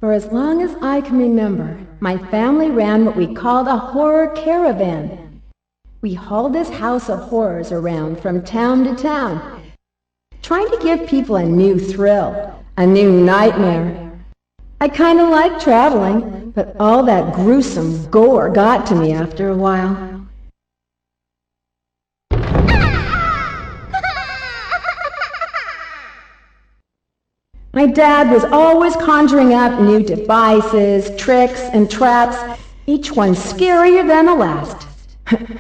For as long as I can remember, my family ran what we called a horror caravan. We hauled this house of horrors around from town to town, trying to give people a new thrill, a new nightmare. I kind of liked traveling, but all that gruesome gore got to me after a while. My dad was always conjuring up new devices, tricks, and traps, each one scarier than the last.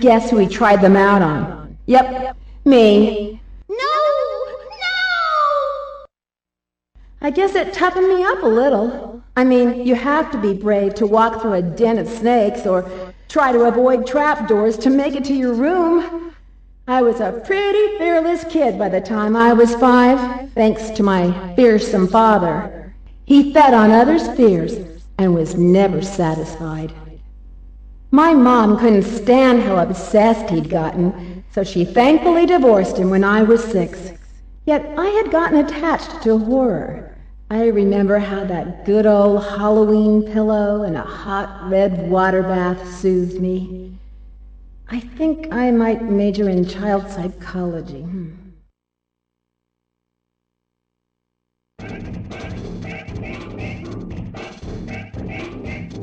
Guess who he tried them out on? Yep, me. No! I guess it toughened me up a little. I mean, you have to be brave to walk through a den of snakes or try to avoid trapdoors to make it to your room. I was a pretty fearless kid by the time I was 5, thanks to my fearsome father. He fed on others' fears and was never satisfied. My mom couldn't stand how obsessed he'd gotten, so she thankfully divorced him when I was 6. Yet I had gotten attached to horror. I remember how that good old Halloween pillow and a hot red water bath soothed me. I think I might major in child psychology.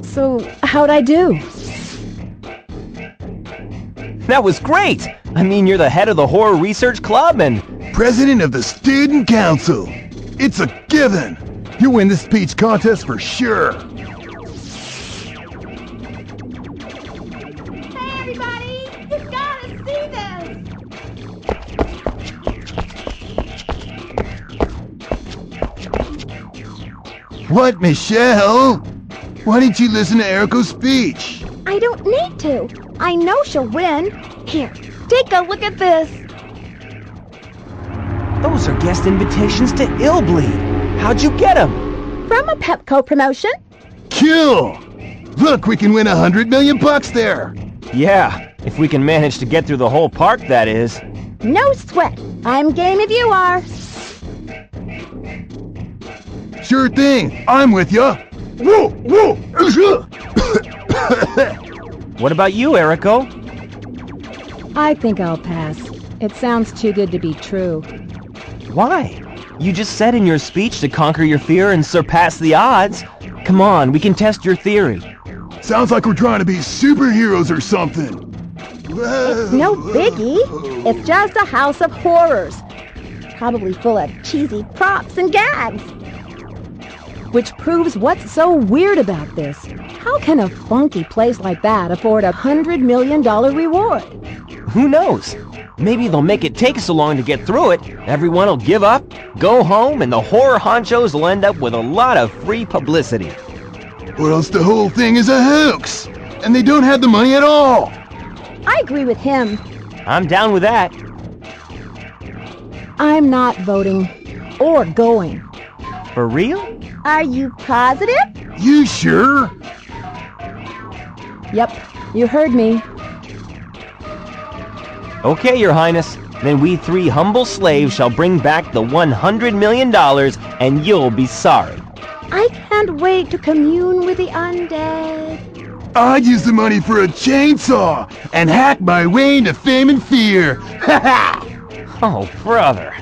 So, how'd I do? That was great! I mean, you're the head of the Horror Research Club and... President of the Student Council. It's a given. You win this speech contest for sure. Hey, everybody! You gotta see this! What, Michelle? Why didn't you listen to Eriko's speech? I don't need to. I know she'll win. Here, take a look at this. Those are guest invitations to Illbleed. How'd you get them? From a Pepco promotion. Cool! Look, we can win $100 million there. Yeah, if we can manage to get through the whole park, that is. No sweat. I'm game if you are. Sure thing. I'm with ya. Whoa, whoa! What about you, Eriko? I think I'll pass. It sounds too good to be true. Why? You just said in your speech to conquer your fear and surpass the odds. Come on, we can test your theory. Sounds like we're trying to be superheroes or something. It's no biggie. It's just a house of horrors. Probably full of cheesy props and gags. Which proves what's so weird about this. How can a funky place like that afford a $100 million reward? Who knows? Maybe they'll make it take so long to get through it, everyone will give up, go home, and the horror honchos will end up with a lot of free publicity. Or else the whole thing is a hoax, and they don't have the money at all. I agree with him. I'm down with that. I'm not voting or going. For real? Are you positive? You sure? Yep, you heard me. Okay, Your Highness. Then we 3 humble slaves shall bring back the $100 million, and you'll be sorry. I can't wait to commune with the undead. I'd use the money for a chainsaw and hack my way into fame and fear. Ha ha! Oh, brother.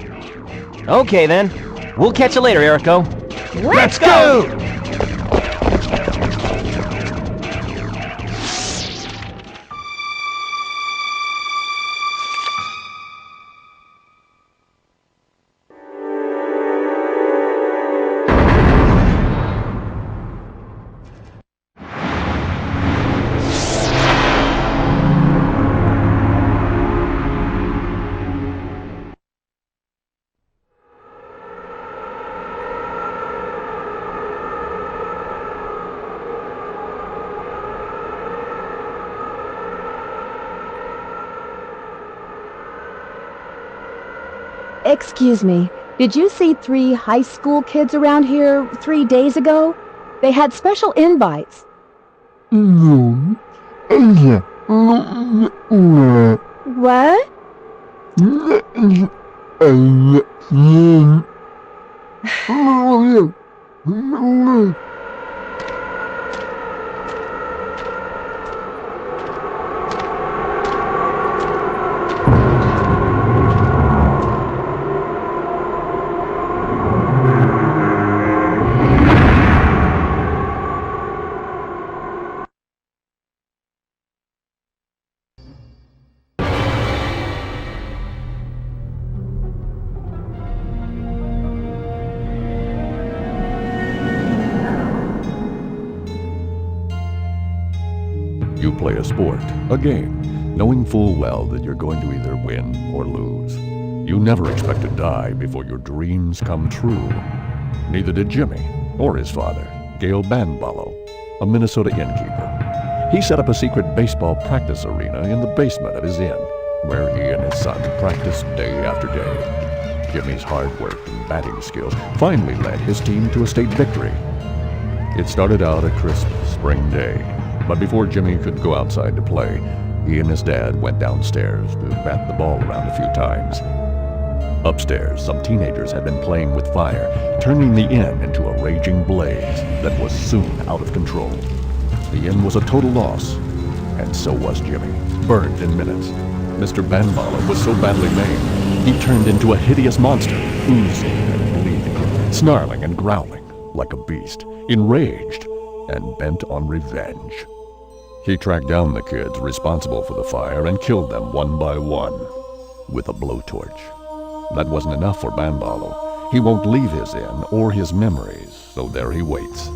Okay, then. We'll catch you later, Eriko. Let's go! Excuse me, did you see 3 high school kids around here 3 days ago? They had special invites. What? play a sport, a game, knowing full well that you're going to either win or lose. You never expect to die before your dreams come true. Neither did Jimmy or his father, Gale Banballo, a Minnesota innkeeper. He set up a secret baseball practice arena in the basement of his inn, where he and his son practiced day after day. Jimmy's hard work and batting skills finally led his team to a state victory. It started out a crisp spring day, but before Jimmy could go outside to play, he and his dad went downstairs to bat the ball around a few times. Upstairs, some teenagers had been playing with fire, turning the inn into a raging blaze that was soon out of control. The inn was a total loss, and so was Jimmy, burned in minutes. Mr. Banballo was so badly maimed, he turned into a hideous monster, oozing and bleeding, snarling and growling like a beast, enraged and bent on revenge. He tracked down the kids responsible for the fire and killed them one by one with a blowtorch. That wasn't enough for Banballo. He won't leave his inn or his memories, so there he waits,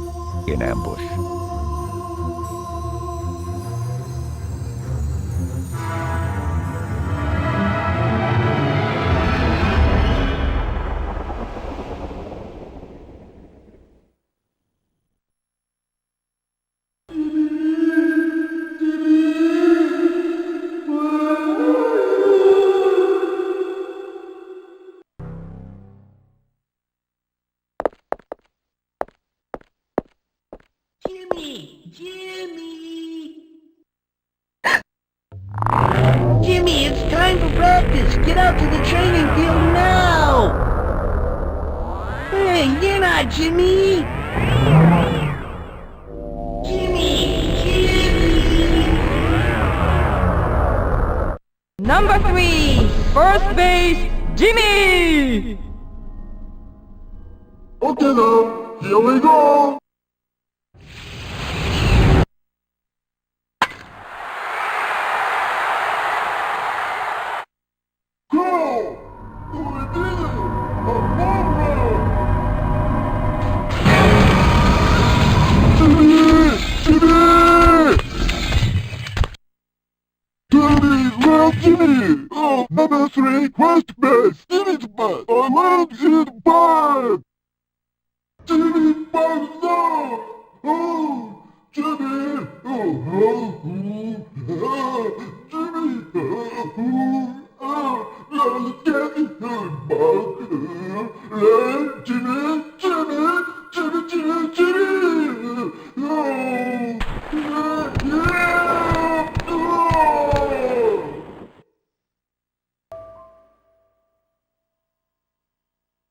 in ambush. Jimmy, it's time for practice! Get out to the training field now! Hey, get out, Jimmy! Jimmy! Number 3, first base, Jimmy! Okay now, here we go! Go! We did it! A home run! Jimmy! Jimmy! Jimmy! Well, Jimmy! Oh, number 3, first base! Jimmy's butt! I love his butt! Jimmy! Butt! Oh! Jimmy! Oh! Jimmy!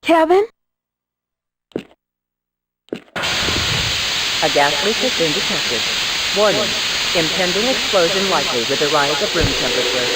Kevin? A gas leak has been detected. Warning, impending explosion likely with a rise of room temperature.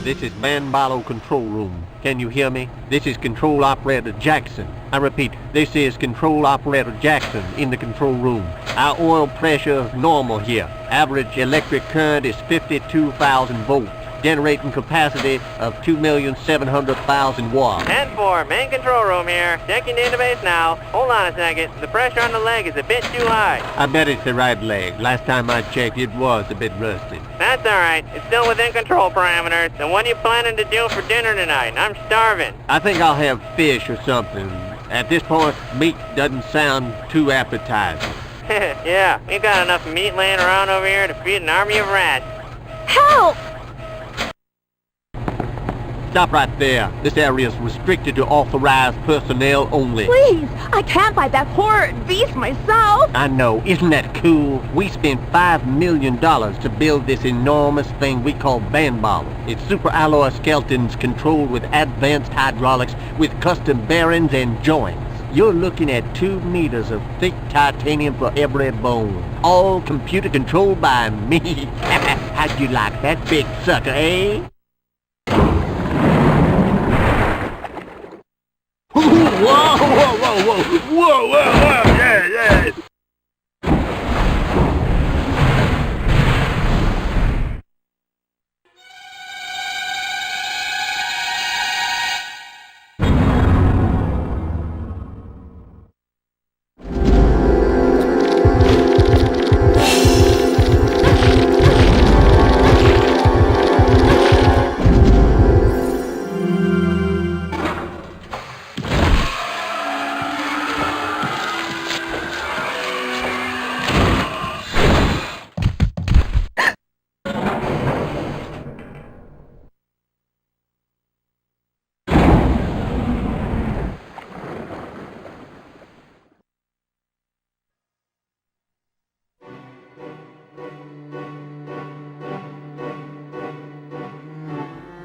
This is Banballo Control Room. Can you hear me? This is Control Operator Jackson. I repeat, this is Control Operator Jackson in the control room. Our oil pressure is normal here. Average electric current is 52,000 volts. Generating capacity of 2,700,000 watts. 10-4, main control room here. Checking database now. Hold on a second. The pressure on the leg is a bit too high. I bet it's the right leg. Last time I checked, it was a bit rusty. That's alright. It's still within control parameters. And what are you planning to do for dinner tonight? I'm starving. I think I'll have fish or something. At this point, meat doesn't sound too appetizing. Yeah, we've got enough meat laying around over here to feed an army of rats. Help! Stop right there. This area is restricted to authorized personnel only. Please, I can't fight that horror beast myself. I know. Isn't that cool? We spent $5 million to build this enormous thing we call Band Bottle. It's super alloy skeletons controlled with advanced hydraulics with custom bearings and joints. You're looking at 2 meters of thick titanium for every bone. All computer controlled by me. How'd you like that big sucker, eh? Whoa, whoa, whoa, whoa, whoa, whoa, whoa, yeah, yeah.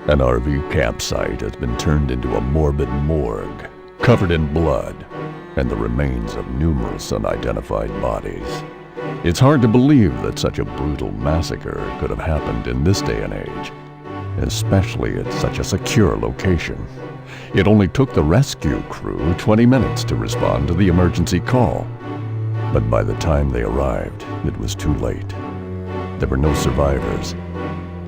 An RV campsite has been turned into a morbid morgue, covered in blood and the remains of numerous unidentified bodies. It's hard to believe that such a brutal massacre could have happened in this day and age, especially at such a secure location. It only took the rescue crew 20 minutes to respond to the emergency call. But by the time they arrived, it was too late. There were no survivors,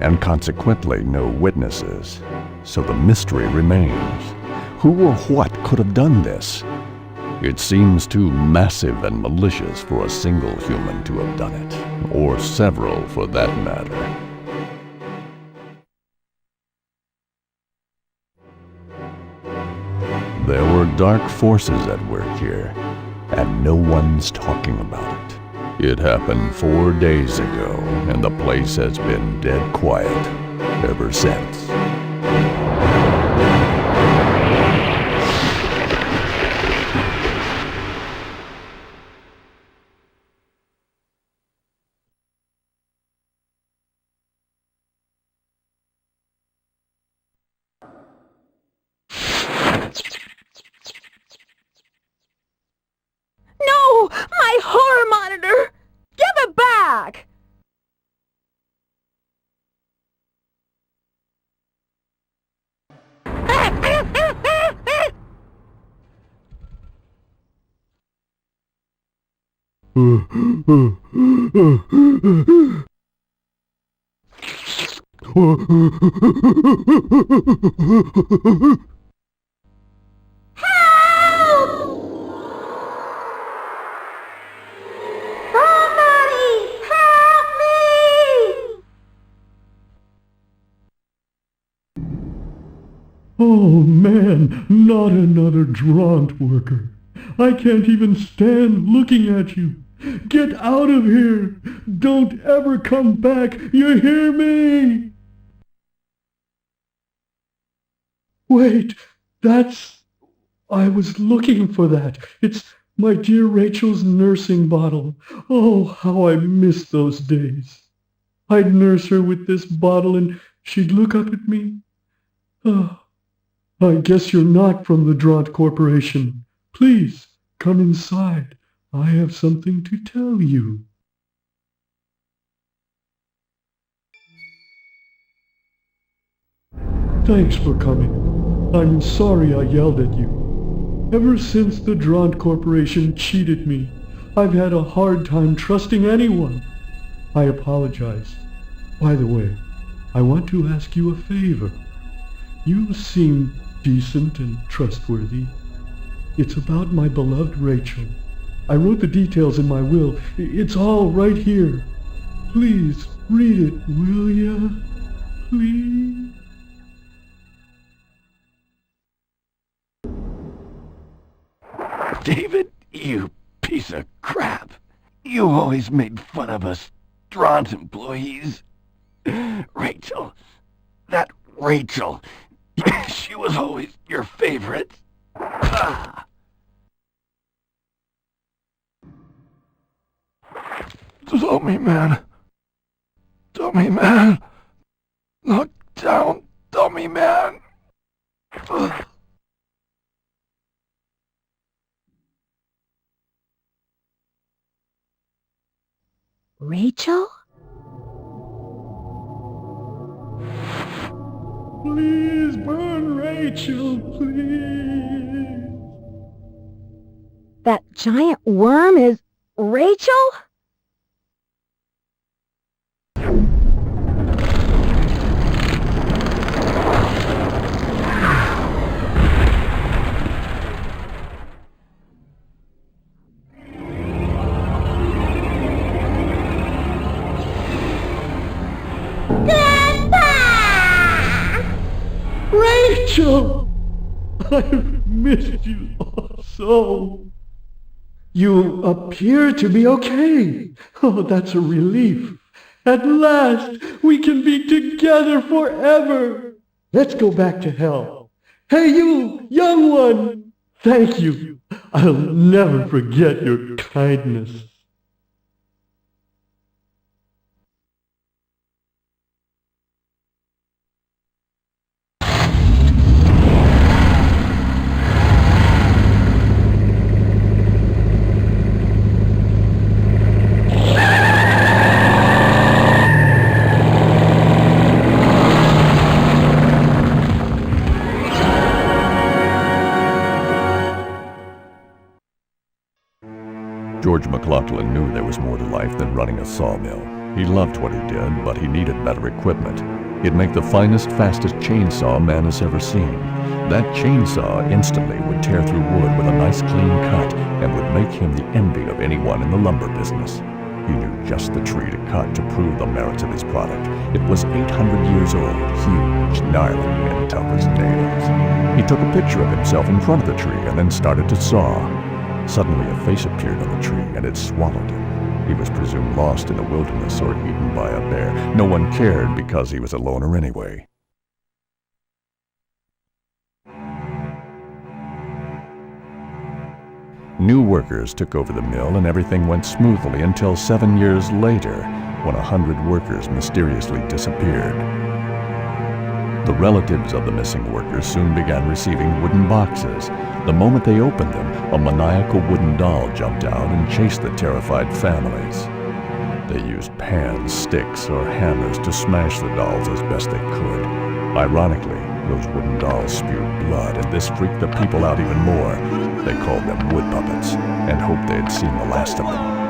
and consequently no witnesses, so the mystery remains. Who or what could have done this? It seems too massive and malicious for a single human to have done it, or several for that matter. There were dark forces at work here, and no one's talking about it. It happened 4 days ago, and the place has been dead quiet ever since. No! My horror monitor! Give it back! Oh man, not another Draunt worker. I can't even stand looking at you. Get out of here! Don't ever come back, you hear me? Wait, I was looking for that. It's my dear Rachel's nursing bottle. Oh, how I miss those days. I'd nurse her with this bottle and she'd look up at me. Oh, I guess you're not from the Draunt Corporation. Please, come inside. I have something to tell you. Thanks for coming. I'm sorry I yelled at you. Ever since the Draunt Corporation cheated me, I've had a hard time trusting anyone. I apologize. By the way, I want to ask you a favor. You seem decent and trustworthy. It's about my beloved Rachel. I wrote the details in my will. It's all right here. Please read it, will ya? Please? David, you piece of crap. You always made fun of us Draunt employees. Rachel. That Rachel. She was always your favorite. Ah. Dummy man. Dummy man. Knock down, dummy man. Ugh. Rachel? Please burn Rachel, please. That giant worm is Rachel? Rachel! I've missed you so. You appear to be okay. Oh, that's a relief. At last, we can be together forever. Let's go back to hell. Hey, you, young one! Thank you. I'll never forget your kindness. George McLaughlin knew there was more to life than running a sawmill. He loved what he did, but he needed better equipment. He'd make the finest, fastest chainsaw man has ever seen. That chainsaw instantly would tear through wood with a nice clean cut and would make him the envy of anyone in the lumber business. He knew just the tree to cut to prove the merits of his product. It was 800 years old, huge, gnarly, and tough as nails. He took a picture of himself in front of the tree and then started to saw. Suddenly a face appeared on the tree, and it swallowed him. He was presumed lost in the wilderness or eaten by a bear. No one cared because he was a loner anyway. New workers took over the mill, and everything went smoothly until 7 years later, when 100 workers mysteriously disappeared. The relatives of the missing workers soon began receiving wooden boxes. The moment they opened them, a maniacal wooden doll jumped out and chased the terrified families. They used pans, sticks, or hammers to smash the dolls as best they could. Ironically, those wooden dolls spewed blood, and this freaked the people out even more. They called them wood puppets and hoped they had seen the last of them.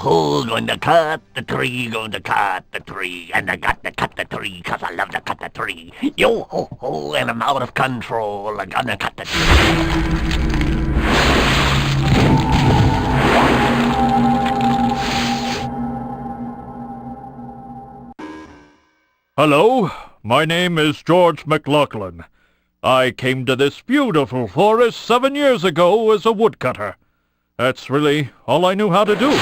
Ho, going to cut the tree, going to cut the tree, and I got to cut the tree 'cause I love to cut the tree. Yo ho ho, and I'm out of control. I'm gonna cut the tree. Hello, my name is George McLaughlin. I came to this beautiful forest 7 years ago as a woodcutter. That's really all I knew how to do.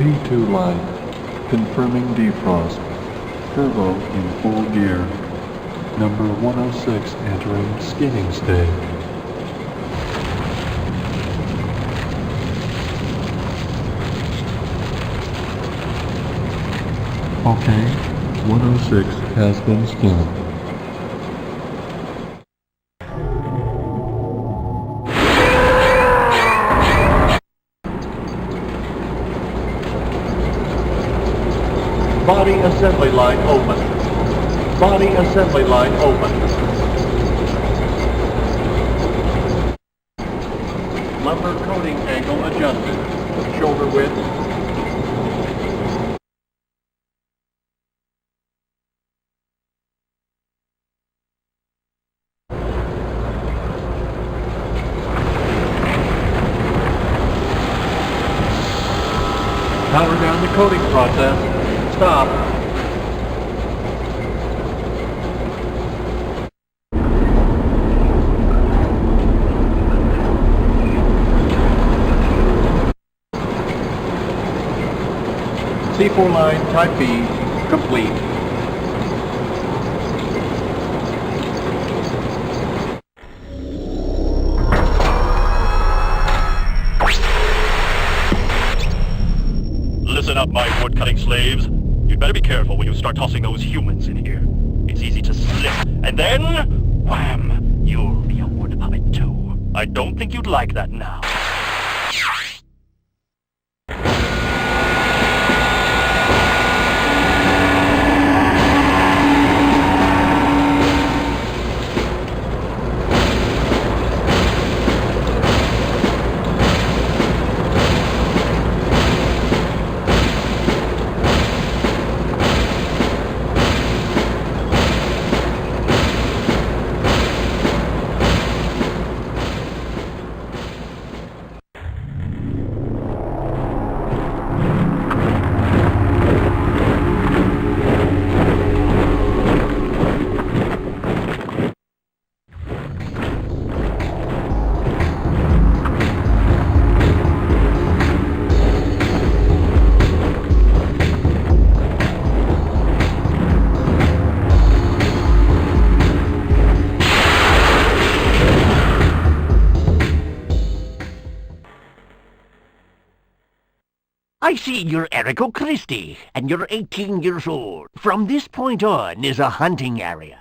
B2 line. Confirming defrost. Turbo in full gear. Number 106 entering skinning stage. Okay, 106 has been skinned. Body assembly line open. Body assembly line open. Lumber coating angle adjusted. Shoulder width. Power down the coating process. Stop. C4 line Type B complete. Listen up, my wood-cutting slaves. You'd better be careful when you start tossing those humans in here. It's easy to slip, and then, wham, you'll be a wood puppet too. I don't think you'd like that now. I see you're Erico Christie, and you're 18 years old. From this point on is a hunting area.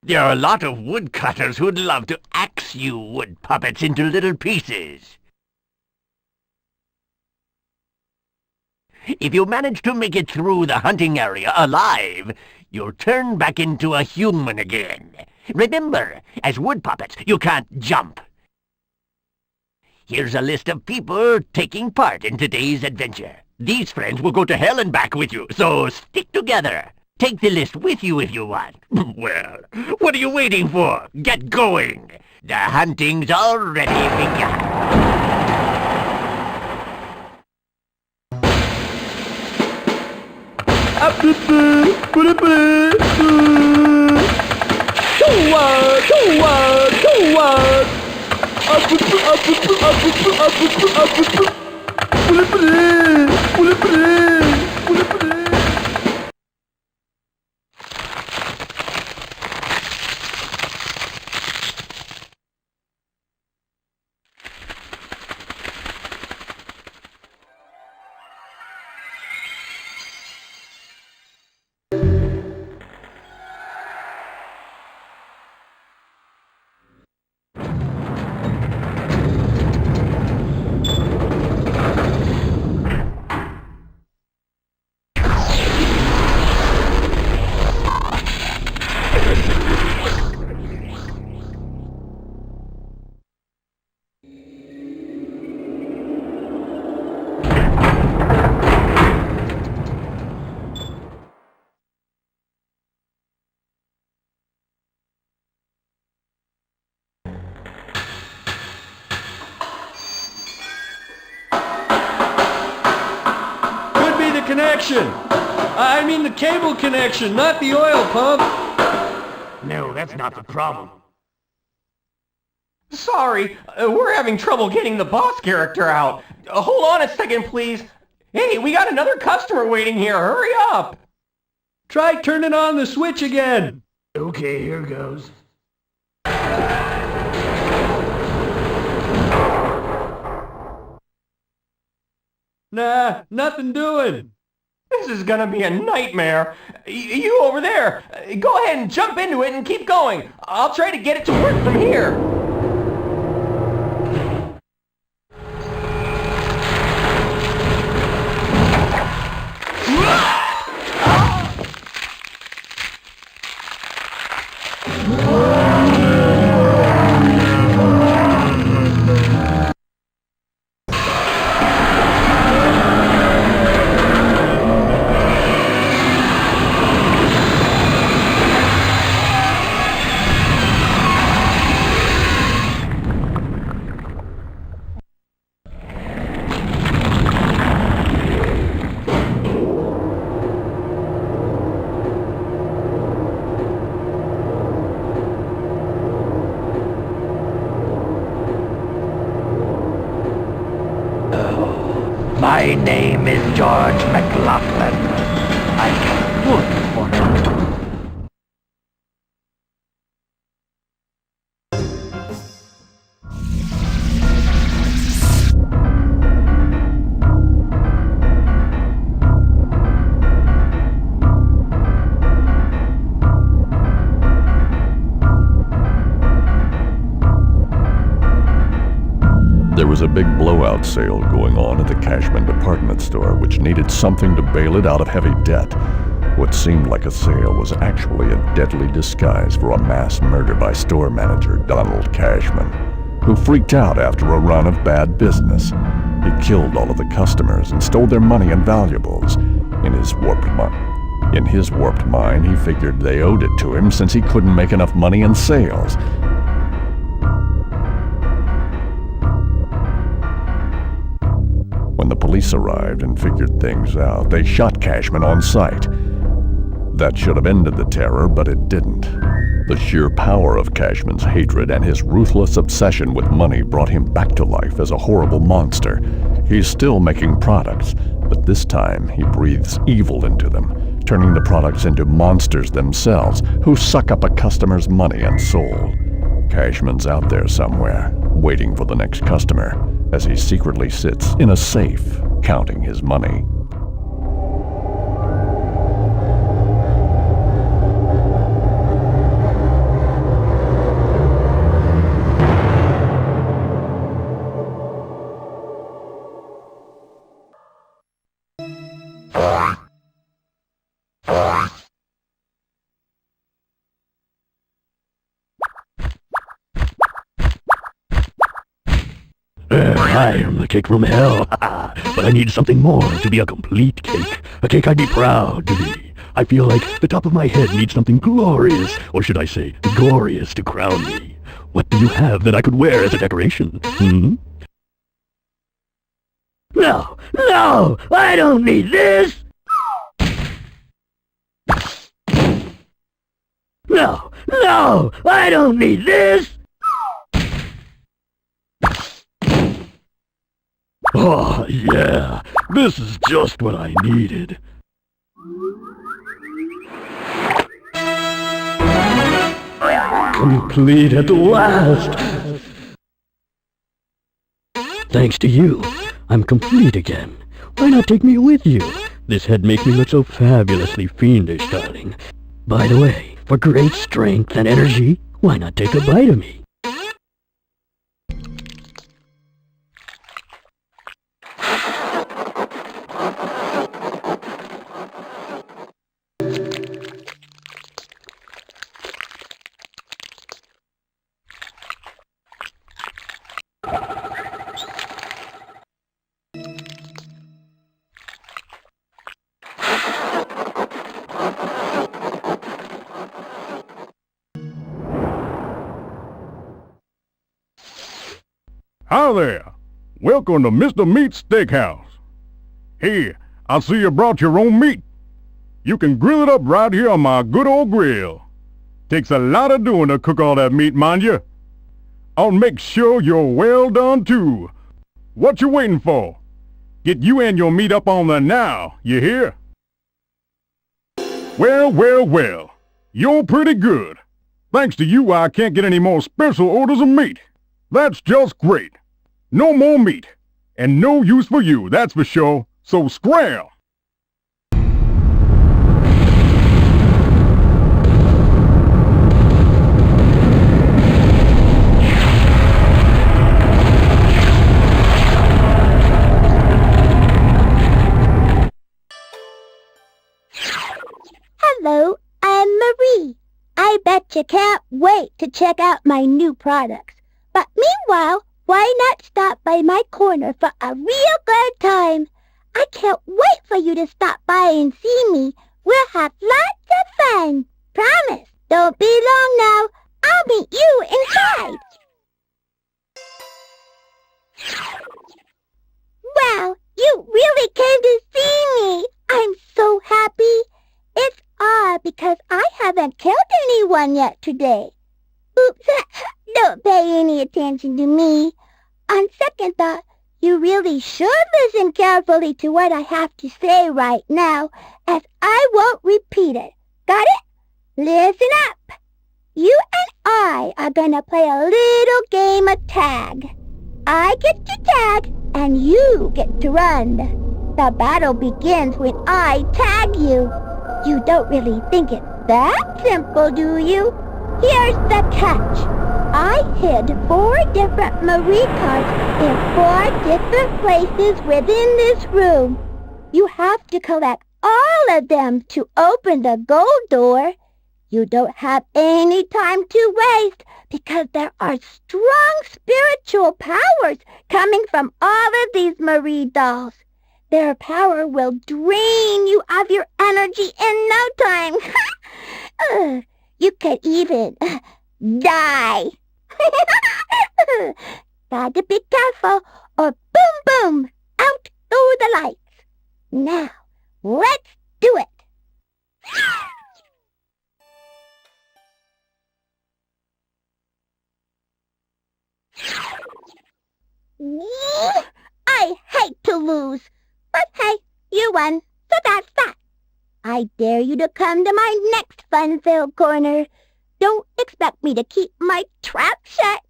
There are a lot of woodcutters who'd love to axe you wood puppets into little pieces. If you manage to make it through the hunting area alive, you'll turn back into a human again. Remember, as wood puppets, you can't jump. Here's a list of people taking part in today's adventure. These friends will go to hell and back with you, so stick together. Take the list with you if you want. Well, what are you waiting for? Get going! The hunting's already begun. Connection! I mean the cable connection, not the oil pump! No, that's not the problem. Sorry, we're having trouble getting the boss character out. Hold on a second, please. Hey, we got another customer waiting here. Hurry up! Try turning on the switch again. Okay, here goes. Nah, nothing doing. This is gonna be a nightmare. You over there, go ahead and jump into it and keep going. I'll try to get it to work from here. My name is George McLaughlin. I can work for you. There was a big blowout sale going on at the Cashman department store, which needed something to bail it out of heavy debt. What seemed like a sale was actually a deadly disguise for a mass murder by store manager Donald Cashman, who freaked out after a run of bad business. He killed all of the customers and stole their money and valuables. In his warped mind, he figured they owed it to him since he couldn't make enough money in sales. When the police arrived and figured things out, they shot Cashman on sight. That should have ended the terror, but it didn't. The sheer power of Cashman's hatred and his ruthless obsession with money brought him back to life as a horrible monster. He's still making products, but this time he breathes evil into them, turning the products into monsters themselves who suck up a customer's money and soul. Cashman's out there somewhere, waiting for the next customer, as he secretly sits in a safe, counting his money. I am the cake from hell, but I need something more to be a complete cake. A cake I'd be proud to be. I feel like the top of my head needs something glorious, or should I say, glorious to crown me. What do you have that I could wear as a decoration? No, no, I don't need this! No, no, I don't need this! Oh, yeah, this is just what I needed. Complete at last! Thanks to you, I'm complete again. Why not take me with you? This head makes me look so fabulously fiendish, darling. By the way, for great strength and energy, why not take a bite of me? Hi there. Welcome to Mr. Meat's Steakhouse. Here, I see you brought your own meat. You can grill it up right here on my good old grill. Takes a lot of doing to cook all that meat, mind you. I'll make sure you're well done, too. What you waiting for? Get you and your meat up on there now, you hear? Well, well, well. You're pretty good. Thanks to you, I can't get any more special orders of meat. That's just great. No more meat. And no use for you, that's for sure. So scram! Hello, I'm Marie. I bet you can't wait to check out my new products. But meanwhile, why not stop by my corner for a real good time? I can't wait for you to stop by and see me. We'll have lots of fun. Promise. Don't be long now. I'll meet you inside. Wow, you really came to see me. I'm so happy. It's odd because I haven't killed anyone yet today. Oops, don't pay any attention to me. On second thought, you really should listen carefully to what I have to say right now, as I won't repeat it. Got it? Listen up. You and I are gonna play a little game of tag. I get to tag, and you get to run. The battle begins when I tag you. You don't really think it's that simple, do you? Here's the catch. I hid 4 different Marie cards in 4 different places within this room. You have to collect all of them to open the gold door. You don't have any time to waste because there are strong spiritual powers coming from all of these Marie dolls. Their power will drain you of your energy in no time. You could even die. Gotta be careful or boom boom, out through the lights. Now, let's do it. I hate to lose. But hey, you won, so that's that. I dare you to come to my next fun-filled corner. Don't expect me to keep my trap shut.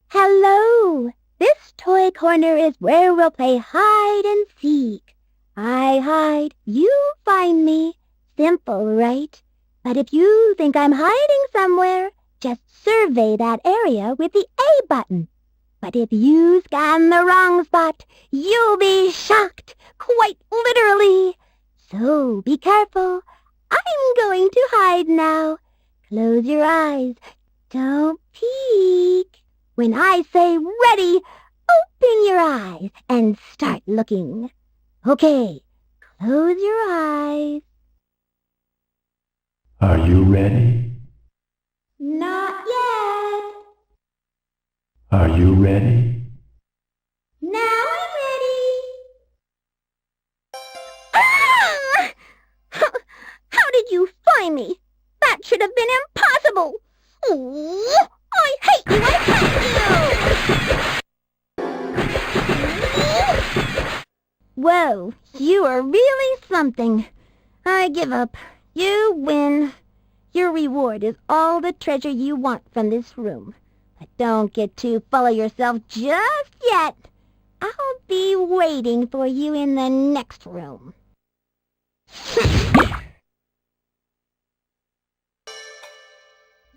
Hello. This toy corner is where we'll play hide and seek. I hide, you find me. Simple, right? But if you think I'm hiding somewhere, just survey that area with the A button. But if you scan the wrong spot, you'll be shocked, quite literally. So be careful. I'm going to hide now. Close your eyes. Don't peek. When I say ready, open your eyes and start looking. Okay, close your eyes. Are you ready? Not yet. Are you ready? Now I'm ready. Ah! How did you find me? That should have been impossible. Oh, I hate you. I hate you. Whoa, you are really something. I give up. You win. Your reward is all the treasure you want from this room. But don't get too full of yourself just yet. I'll be waiting for you in the next room.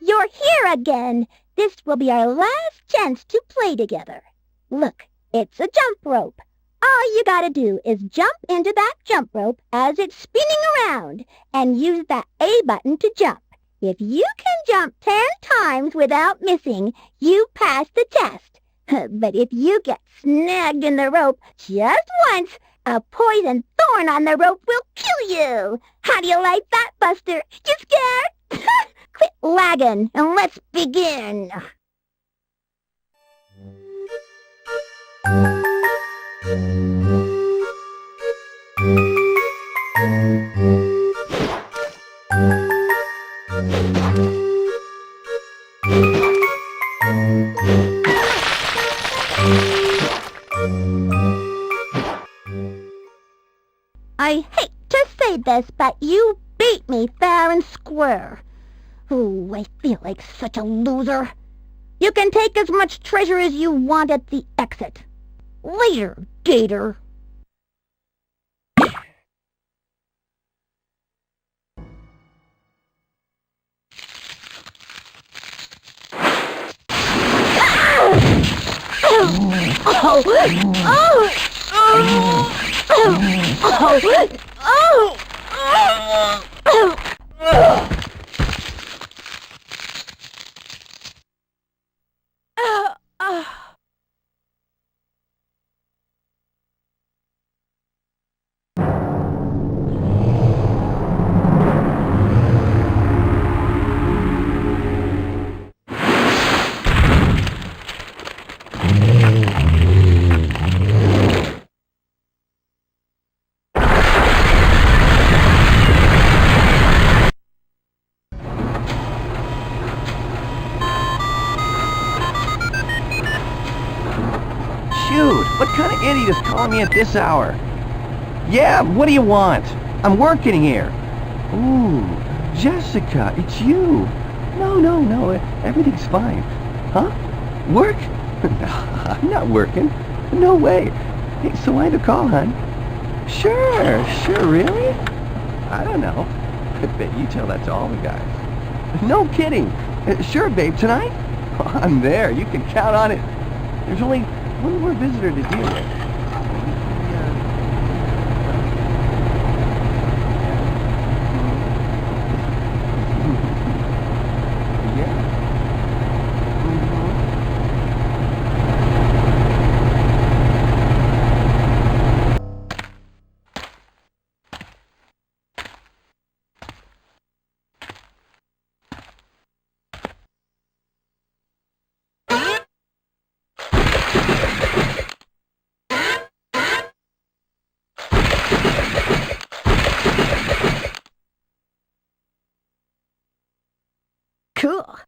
You're here again. This will be our last chance to play together. Look, it's a jump rope. All you gotta do is jump into that jump rope as it's spinning around and use that A button to jump. If you can jump 10 times without missing, you pass the test. But if you get snagged in the rope just once, a poison thorn on the rope will kill you. How do you like that, Buster? You scared? Quit lagging and let's begin. fair and square. Ooh, I feel like such a loser. You can take as much treasure as you want at the exit. Later, Gator. Shoot, what kind of idiot is calling me at this hour? Yeah, what do you want? I'm working here. Ooh, Jessica, it's you. No, everything's fine. Huh? Work? I'm not working. No way. Hey, so why the call, hon? Sure, really? I don't know. I bet you tell that to all the guys. No kidding. Sure, babe, tonight? I'm there. You can count on it. There's only one more visitor to deal with. Cool.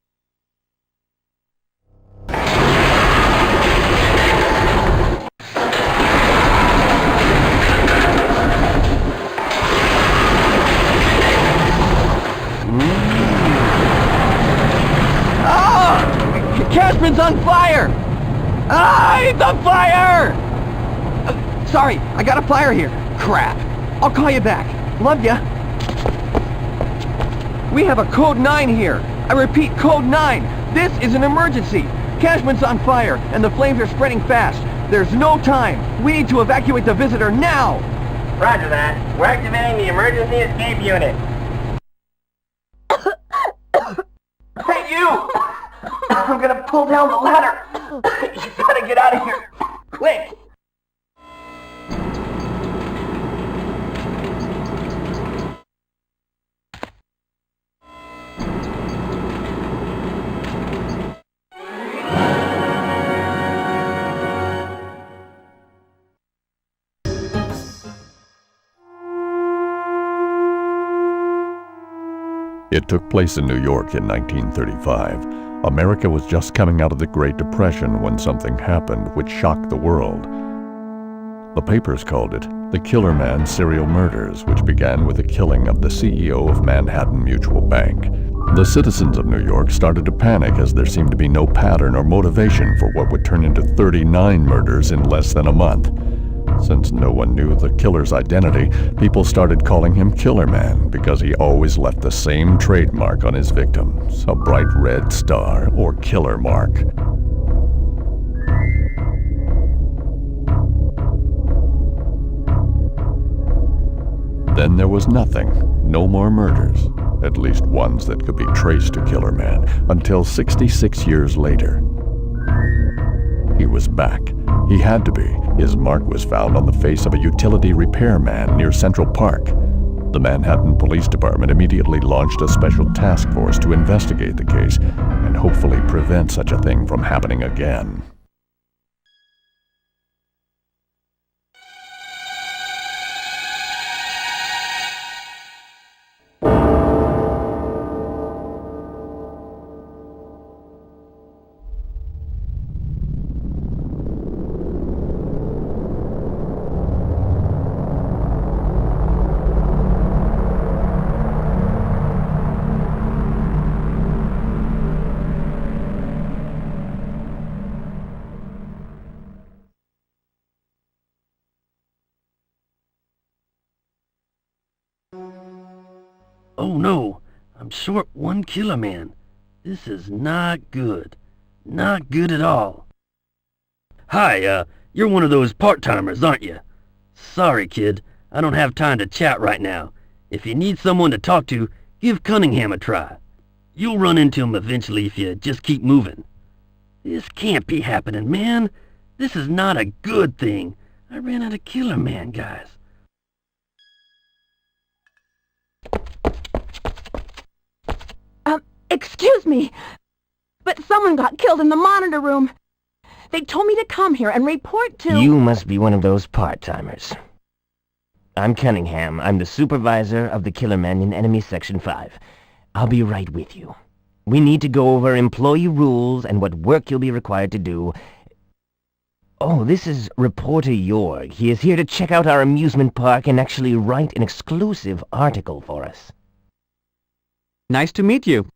Cashman's on fire! He's on fire! Sorry, I got a fire here. Crap. I'll call you back. Love ya. We have a code 9 here. I repeat, code 9. This is an emergency. Cashman's on fire, and the flames are spreading fast. There's no time. We need to evacuate the visitor now. Roger that. We're activating the emergency escape unit. Hey, you! I'm gonna pull down the ladder. You gotta get out of here. Quick! It took place in New York in 1935. America was just coming out of the Great Depression when something happened which shocked the world. The papers called it the Killer Man Serial Murders, which began with the killing of the CEO of Manhattan Mutual Bank. The citizens of New York started to panic as there seemed to be no pattern or motivation for what would turn into 39 murders in less than a month. Since no one knew the killer's identity, people started calling him Killer Man because he always left the same trademark on his victims, a bright red star or killer mark. Then there was nothing, no more murders, at least ones that could be traced to Killer Man, until 66 years later. He was back. He had to be. His mark was found on the face of a utility repairman near Central Park. The Manhattan Police Department immediately launched a special task force to investigate the case and hopefully prevent such a thing from happening again. Oh no, I'm short one killer man. This is not good. Not good at all. Hi, you're one of those part-timers, aren't you? Sorry, kid. I don't have time to chat right now. If you need someone to talk to, give Cunningham a try. You'll run into him eventually if you just keep moving. This can't be happening, man. This is not a good thing. I ran out of killer man, guys. Excuse me, but someone got killed in the monitor room. They told me to come here and report to... You must be one of those part-timers. I'm Cunningham. I'm the supervisor of the killer men in Enemy Section 5. I'll be right with you. We need to go over employee rules and what work you'll be required to do. Oh, this is Reporter Yorg. He is here to check out our amusement park and actually write an exclusive article for us. Nice to meet you.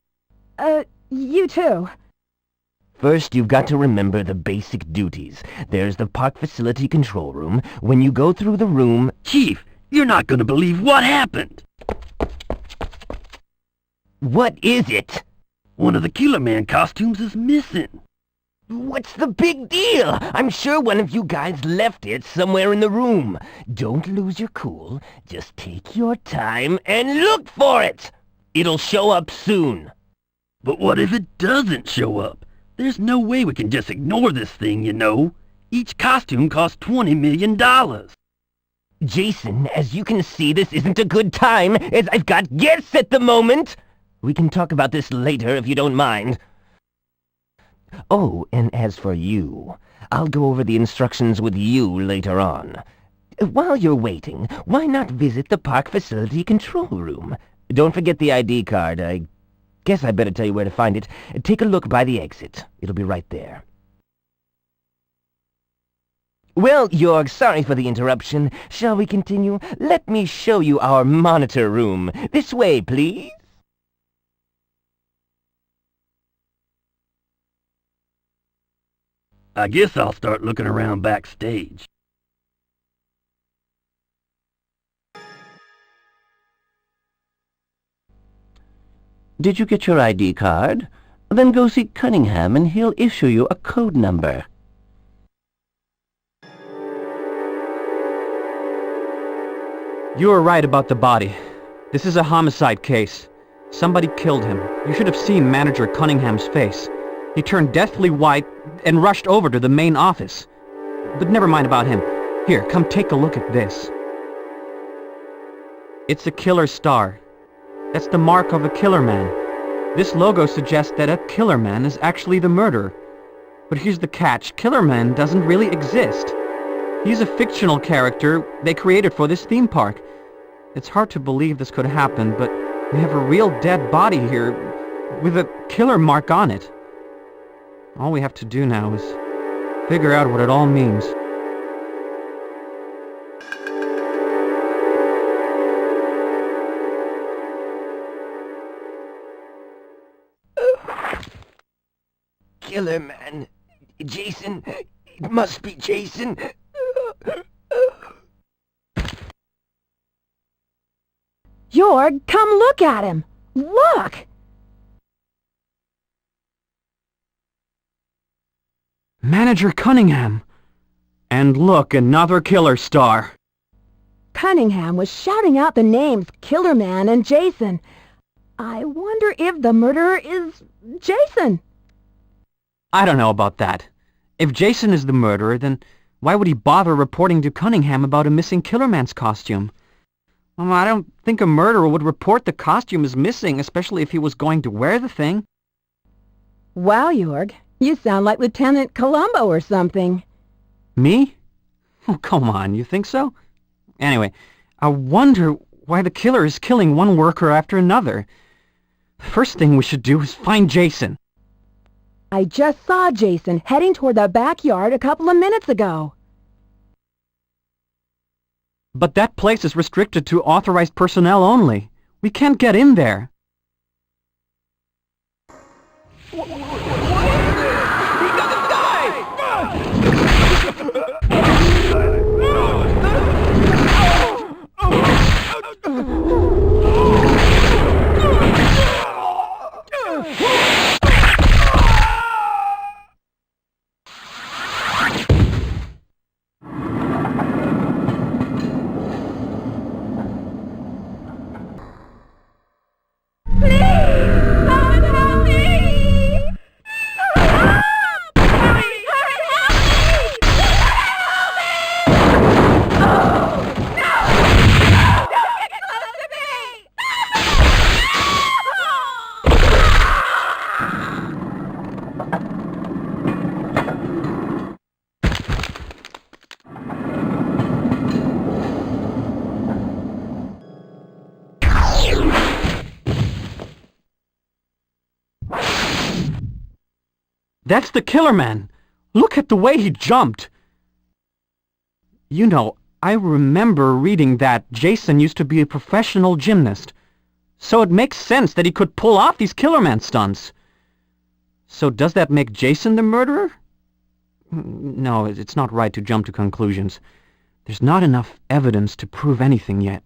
You too. First, you've got to remember the basic duties. There's the park facility control room. When you go through the room... Chief, you're not gonna believe what happened! What is it? One of the Killer Man costumes is missing. What's the big deal? I'm sure one of you guys left it somewhere in the room. Don't lose your cool. Just take your time and look for it. It'll show up soon. But what if it doesn't show up? There's no way we can just ignore this thing, you know. Each costume costs $20 million. Jason, as you can see, this isn't a good time, as I've got guests at the moment. We can talk about this later if you don't mind. Oh, and as for you, I'll go over the instructions with you later on. While you're waiting, why not visit the park facility control room? Don't forget the ID card. I guess I better tell you where to find it. Take a look by the exit. It'll be right there. Well, Yorg, sorry for the interruption. Shall we continue? Let me show you our monitor room. This way, please. I guess I'll start looking around backstage. Did you get your ID card? Then go see Cunningham and he'll issue you a code number. You were right about the body. This is a homicide case. Somebody killed him. You should have seen Manager Cunningham's face. He turned deathly white and rushed over to the main office. But never mind about him. Here, come take a look at this. It's a killer star. That's the mark of a killer man. This logo suggests that a killer man is actually the murderer. But here's the catch. Killer Man doesn't really exist. He's a fictional character they created for this theme park. It's hard to believe this could happen, but we have a real dead body here with a killer mark on it. All we have to do now is figure out what it all means. Killer Man. Jason. It must be Jason. Yorg, come look at him. Look! Manager Cunningham! And look, another killer star. Cunningham was shouting out the names Killer Man and Jason. I wonder if the murderer is Jason. I don't know about that. If Jason is the murderer, then why would he bother reporting to Cunningham about a missing Killer Man's costume? Well, I don't think a murderer would report the costume is missing, especially if he was going to wear the thing. Wow, Yorg, you sound like Lieutenant Columbo or something. Me? Oh, come on, you think so? Anyway, I wonder why the killer is killing one worker after another. The first thing we should do is find Jason. I just saw Jason heading toward the backyard a couple of minutes ago. But that place is restricted to authorized personnel only. We can't get in there. He doesn't die! That's the killer man! Look at the way he jumped! You know, I remember reading that Jason used to be a professional gymnast, so it makes sense that he could pull off these killer man stunts. So does that make Jason the murderer? No, it's not right to jump to conclusions. There's not enough evidence to prove anything yet.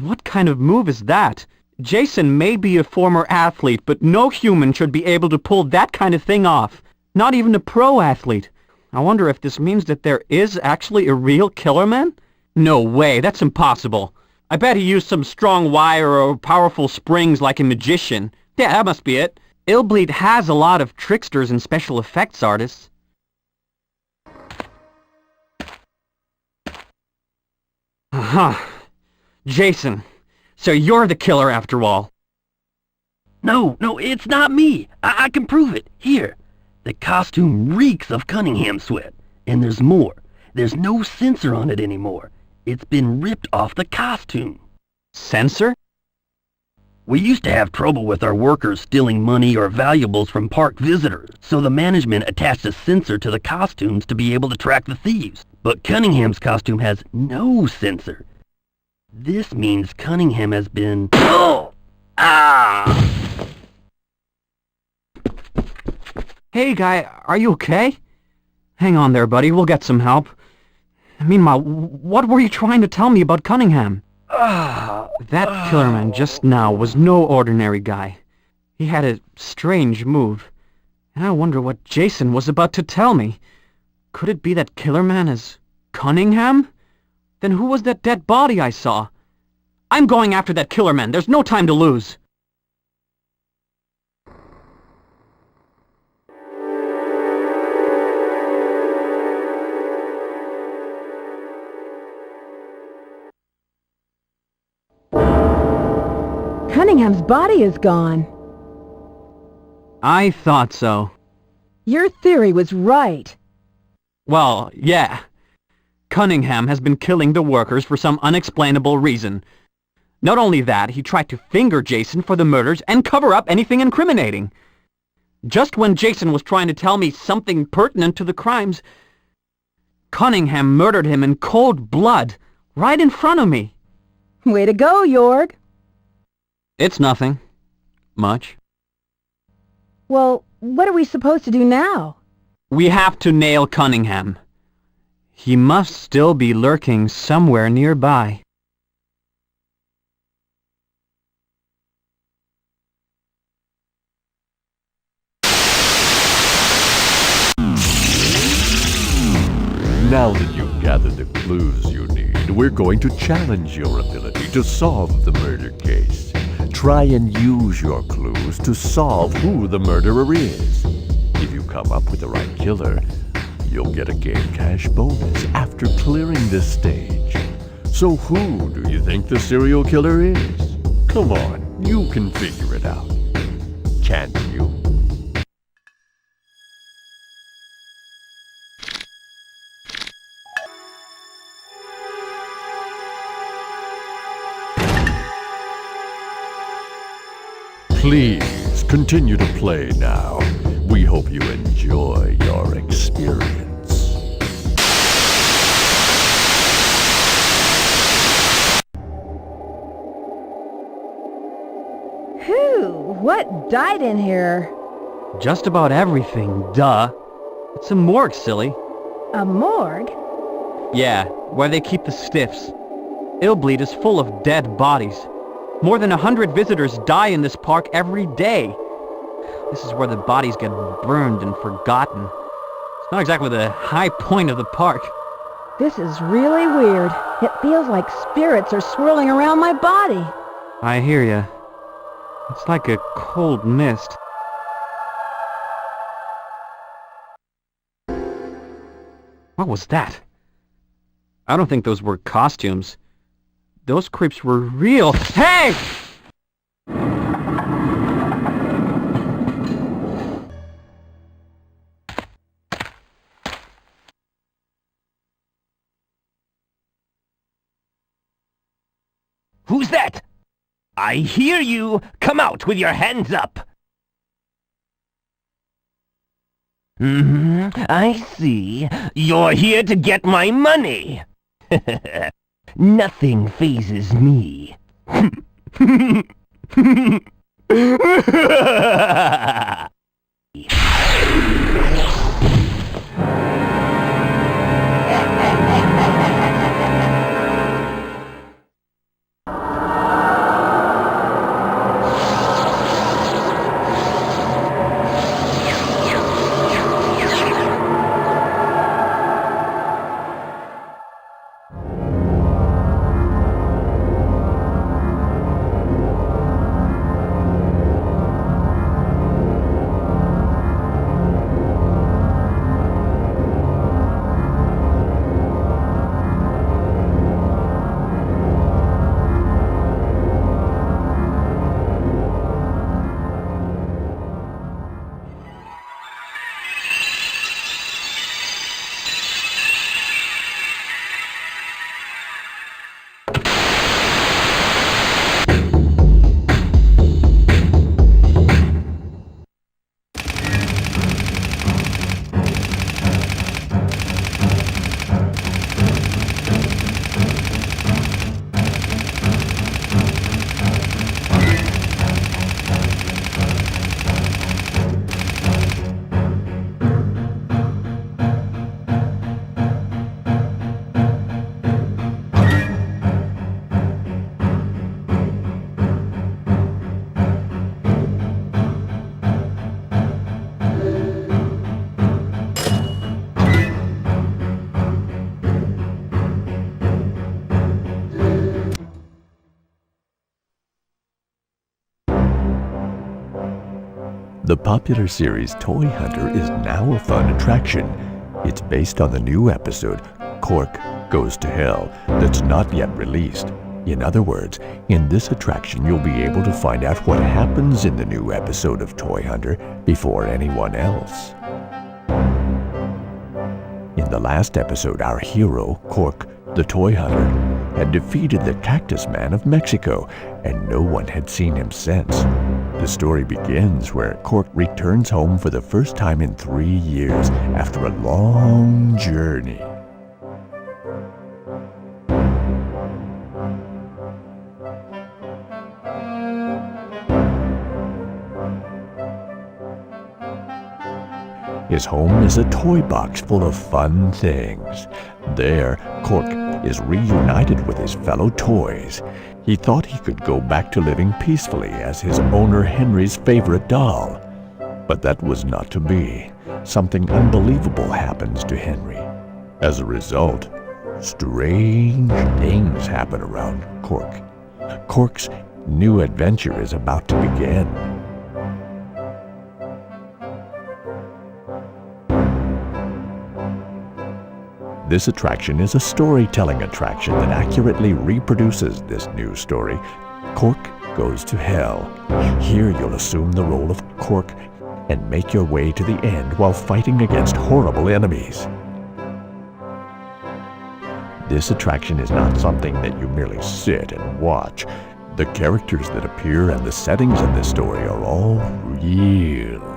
What kind of move is that? Jason may be a former athlete, but no human should be able to pull that kind of thing off. Not even a pro athlete. I wonder if this means that there is actually a real killer man? No way, that's impossible. I bet he used some strong wire or powerful springs like a magician. Yeah, that must be it. Illbleed has a lot of tricksters and special effects artists. Aha. Jason, so you're the killer after all. No, it's not me. I can prove it. Here. The costume reeks of Cunningham sweat. And there's more. There's no sensor on it anymore. It's been ripped off the costume. Sensor? We used to have trouble with our workers stealing money or valuables from park visitors, so the management attached a sensor to the costumes to be able to track the thieves. But Cunningham's costume has no sensor. This means Cunningham has been... Oh! Ah! Hey, guy, are you okay? Hang on there, buddy. We'll get some help. Meanwhile, what were you trying to tell me about Cunningham? That killer man just now was no ordinary guy. He had a strange move. And I wonder what Jason was about to tell me. Could it be that killer man is Cunningham? Then who was that dead body I saw? I'm going after that killer man. There's no time to lose. Cunningham's body is gone. I thought so. Your theory was right. Well, yeah. Cunningham has been killing the workers for some unexplainable reason. Not only that, he tried to finger Jason for the murders and cover up anything incriminating. Just when Jason was trying to tell me something pertinent to the crimes, Cunningham murdered him in cold blood, right in front of me. Way to go, Jorg. It's nothing. Much. Well, what are we supposed to do now? We have to nail Cunningham. He must still be lurking somewhere nearby. Now that you've gathered the clues you need, we're going to challenge your ability to solve the murder case. Try and use your clues to solve who the murderer is. If you come up with the right killer, you'll get a game cash bonus after clearing this stage. So who do you think the serial killer is? Come on, you can figure it out. Can't you? Please continue to play now. We hope you enjoy your experience. Whew, what died in here? Just about everything, duh. It's a morgue, silly. A morgue? Yeah, where they keep the stiffs. Illbleed is full of dead bodies. More than 100 visitors die in this park every day. This is where the bodies get burned and forgotten. It's not exactly the high point of the park. This is really weird. It feels like spirits are swirling around my body. I hear ya. It's like a cold mist. What was that? I don't think those were costumes. Those creeps were real. Hey! Who's that? I hear you! Come out with your hands up! I see. You're here to get my money! Nothing phases me. The popular series Toy Hunter is now a fun attraction. It's based on the new episode, Cork Goes to Hell, that's not yet released. In other words, in this attraction you'll be able to find out what happens in the new episode of Toy Hunter before anyone else. In the last episode, our hero, Cork, the Toy Hunter, had defeated the Cactus Man of Mexico, and no one had seen him since. The story begins where Cork returns home for the first time in 3 years after a long journey. His home is a toy box full of fun things. There, Cork is reunited with his fellow toys. He thought he could go back to living peacefully as his owner Henry's favorite doll. But that was not to be. Something unbelievable happens to Henry. As a result, strange things happen around Cork. Cork's new adventure is about to begin. This attraction is a storytelling attraction that accurately reproduces this new story, Cork Goes to Hell. Here you'll assume the role of Cork and make your way to the end while fighting against horrible enemies. This attraction is not something that you merely sit and watch. The characters that appear and the settings in this story are all real.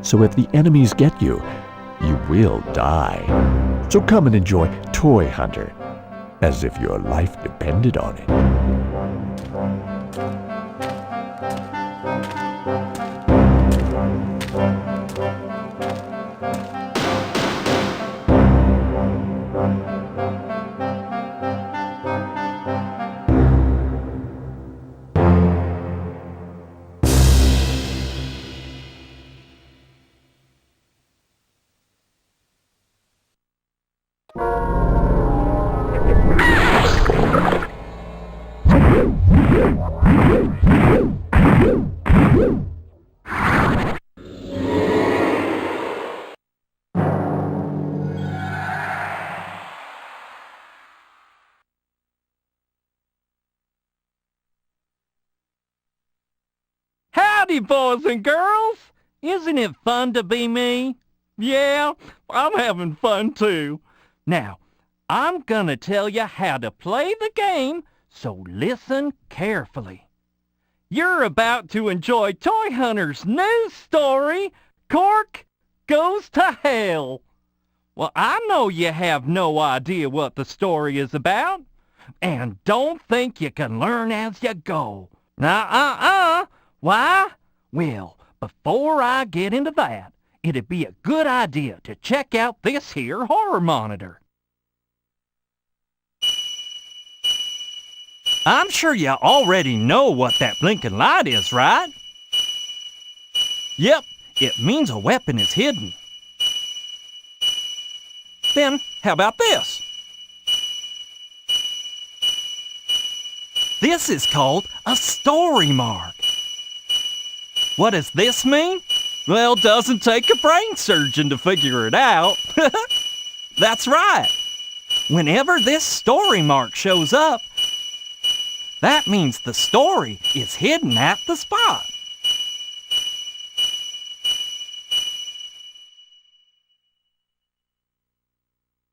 So if the enemies get you, you will die. So come and enjoy Toy Hunter, as if your life depended on it. Howdy, boys and girls! Isn't it fun to be me? Yeah, I'm having fun too. Now, I'm gonna tell you how to play the game, so listen carefully. You're about to enjoy Toy Hunter's new story, Cork Goes to Hell. Well, I know you have no idea what the story is about, and don't think you can learn as you go. Why? Well, before I get into that, it'd be a good idea to check out this here horror monitor. I'm sure you already know what that blinking light is, right? Yep, it means a weapon is hidden. Then, how about this? This is called a story mark. What does this mean? Well, doesn't take a brain surgeon to figure it out. That's right. Whenever this story mark shows up, that means the story is hidden at the spot.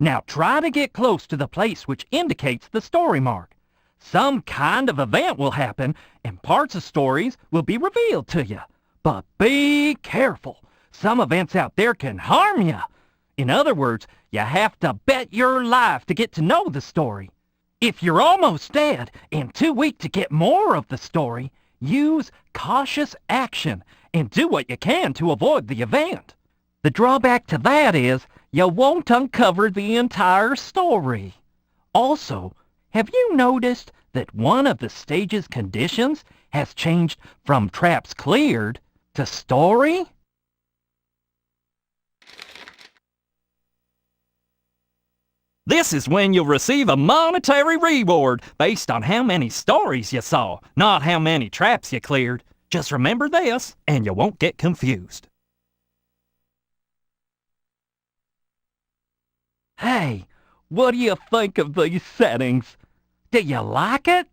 Now try to get close to the place which indicates the story mark. Some kind of event will happen, and parts of stories will be revealed to you. But be careful. Some events out there can harm you. In other words, you have to bet your life to get to know the story. If you're almost dead and too weak to get more of the story, use cautious action and do what you can to avoid the event. The drawback to that is you won't uncover the entire story. Also, have you noticed that one of the stage's conditions has changed from traps cleared to story? This is when you'll receive a monetary reward based on how many stories you saw, not how many traps you cleared. Just remember this, and you won't get confused. Hey, what do you think of these settings? Do you like it?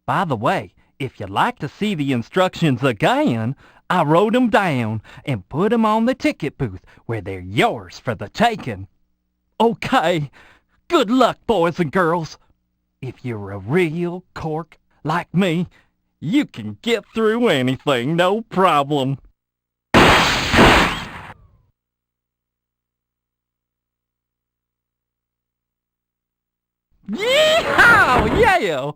By the way, if you'd like to see the instructions again, I wrote them down and put them on the ticket booth where they're yours for the taking. Okay, good luck, boys and girls. If you're a real cork like me, you can get through anything, no problem. Yeehaw! Yeah!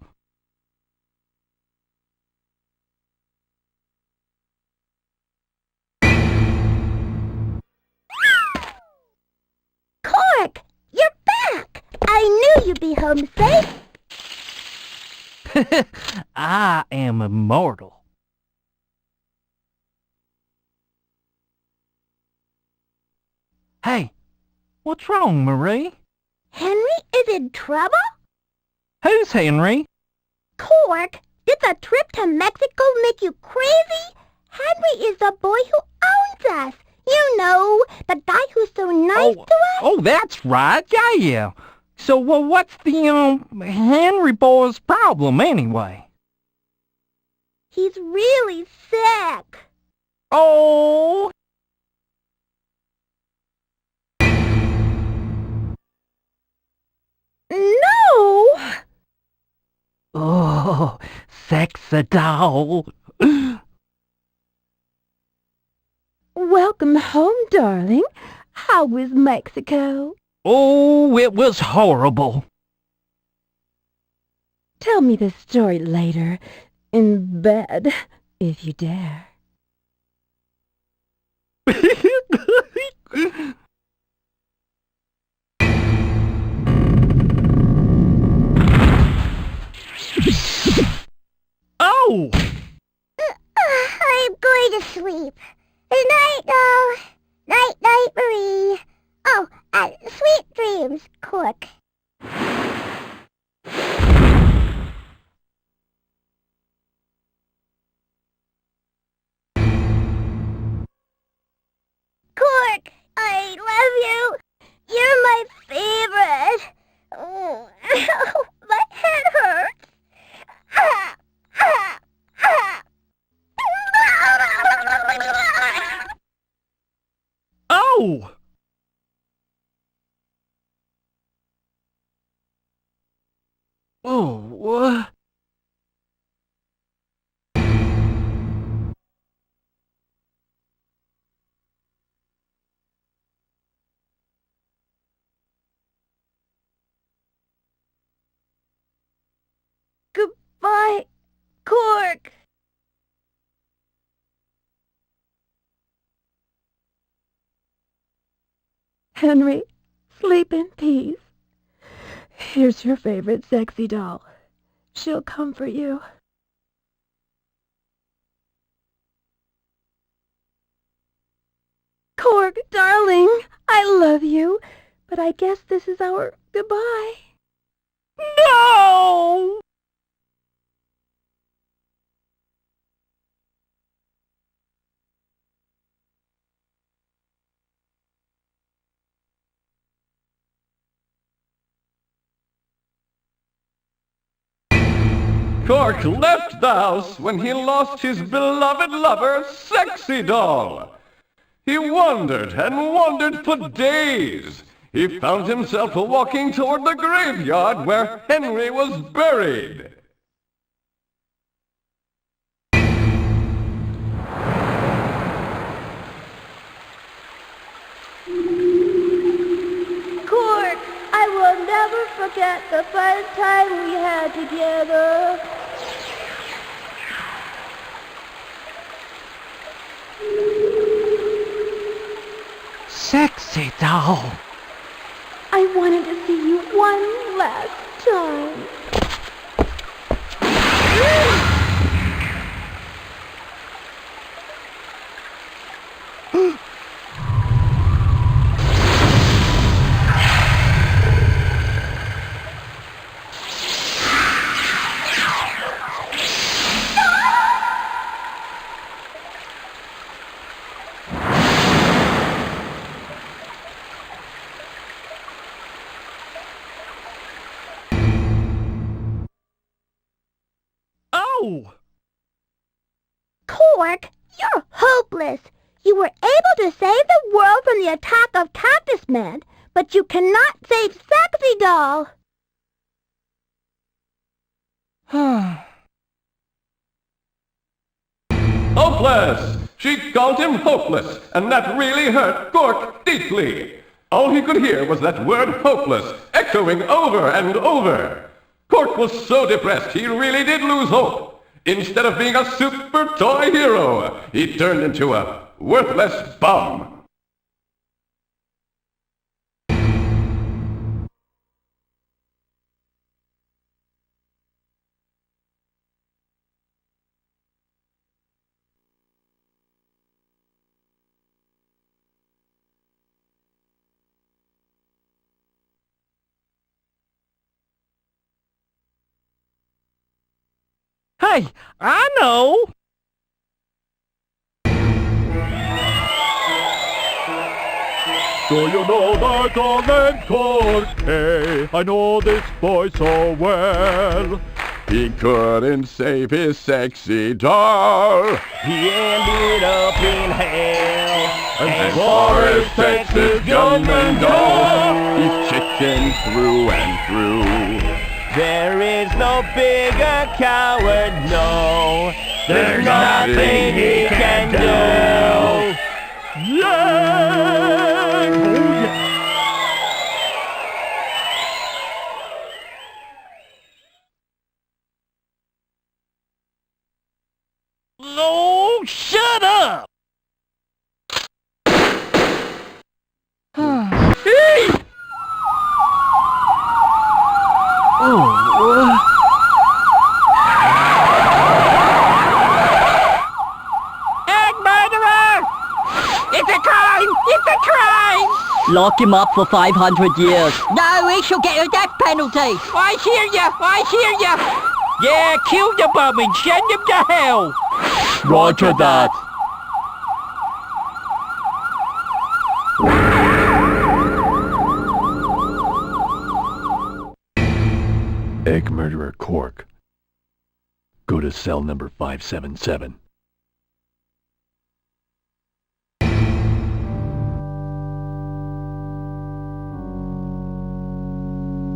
Cork, you're back! I knew you'd be home safe. I am immortal. Hey, what's wrong, Marie? Henry is in trouble? Who's Henry? Cork, did the trip to Mexico make you crazy? Henry is the boy who owns us. You know, the guy who's so nice to us. Oh, that's right. Yeah. So, well, what's the, Henry boy's problem anyway? He's really sick. Oh. No. Oh, sexy doll. Welcome home, darling. How was Mexico? Oh, it was horrible. Tell me the story later, in bed, if you dare. Oh! I'm going to sleep. Good night, doll. Night, night, Marie. Oh, sweet dreams, Cork. Cork, I love you. You're my favorite. Oh, my head hurts. Ow! Oh, what? Goodbye, Cork. Henry, sleep in peace. Here's your favorite sexy doll. She'll comfort you. Cork, darling, I love you, but I guess this is our goodbye. No! Cork left the house when he lost his beloved lover, Sexy Doll. He wandered and wandered for days. He found himself walking toward the graveyard where Henry was buried. Cork, I will never forget the first time we had together. Sexy Doll. I wanted to see you one last time. Ow! Cork, you're hopeless. You were able to save the world from the attack of Cactus Man, but you cannot save Sexy Doll. Hopeless! She called him hopeless, and that really hurt Cork deeply. All he could hear was that word hopeless echoing over and over. Cork was so depressed he really did lose hope. Instead of being a super toy hero, he turned into a worthless bum. Hey, I know! Do you know the doll named Cork? Hey, I know this boy so well. He couldn't save his sexy doll. He ended up in hell. As far as Texas gunmen go, he's chicken through and through. There is no bigger coward, no. There's nothing he can do. Yeah! Oh, shut up! Egg murderer! It's a crime! It's a crime! Lock him up for 500 years. No, he shall get a death penalty. I hear ya! I hear ya! Yeah, kill the bum and send him to hell! Roger that. Egg murderer Cork. Go to cell number 577.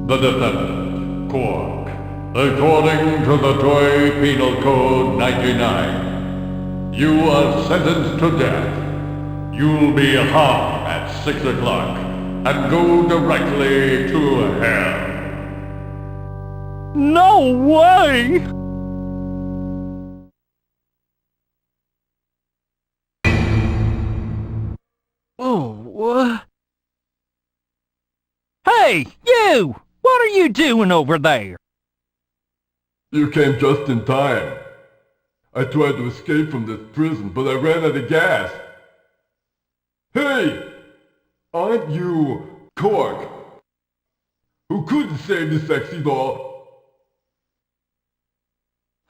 The defendant, Quark. According to the Toy Penal Code 99, you are sentenced to death. You'll be hung at 6 o'clock and go directly to hell. No way! Oh, Hey, you! What are you doing over there? You came just in time. I tried to escape from this prison, but I ran out of gas. Hey! Aren't you Quark? Who couldn't save the sexy doll?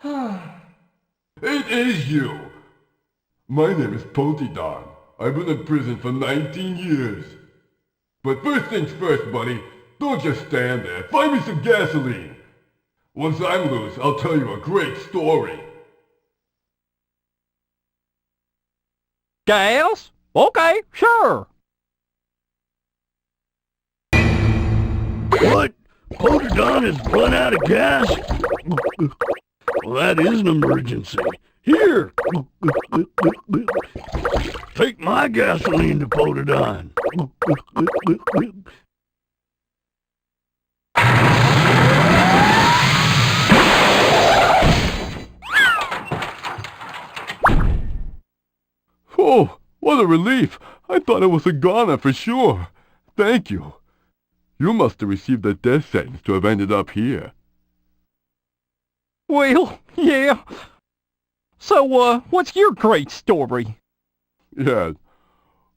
It is you! My name is Potidon. I've been in prison for 19 years. But first things first, buddy. Don't just stand there. Find me some gasoline. Once I'm loose, I'll tell you a great story. Gas? Okay, sure. What? Potidon has run out of gas? Well, that is an emergency. Here! Take my gasoline to Potidon. Oh, what a relief! I thought it was a goner for sure. Thank you. You must have received a death sentence to have ended up here. Well, yeah. So, what's your great story? Yes.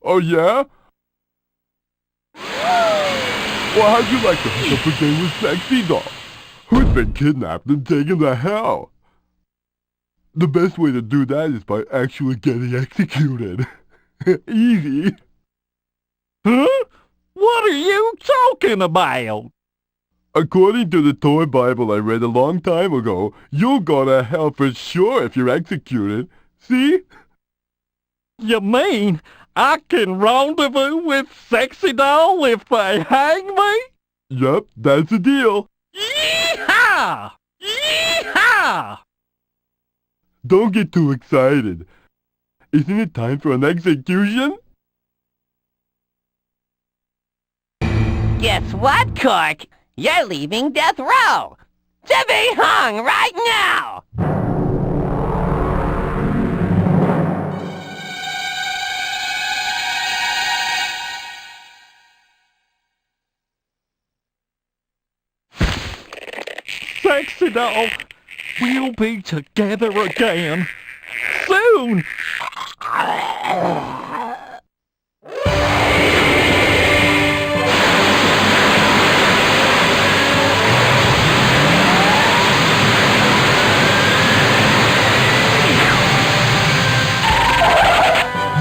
Oh, yeah? Well, how'd you like to hook up again with Sexy Doll, who's been kidnapped and taken to hell? The best way to do that is by actually getting executed. Easy. Huh? What are you talking about? According to the toy Bible I read a long time ago, you'll go to hell for sure if you're executed. See? You mean I can rendezvous with Sexy Doll if they hang me? Yep, that's the deal. Yee-haw! Yee-haw! Don't get too excited. Isn't it time for an execution? Guess what, Quark? You're leaving death row. To be hung right now! Sexy Doll, we'll be together again. Soon!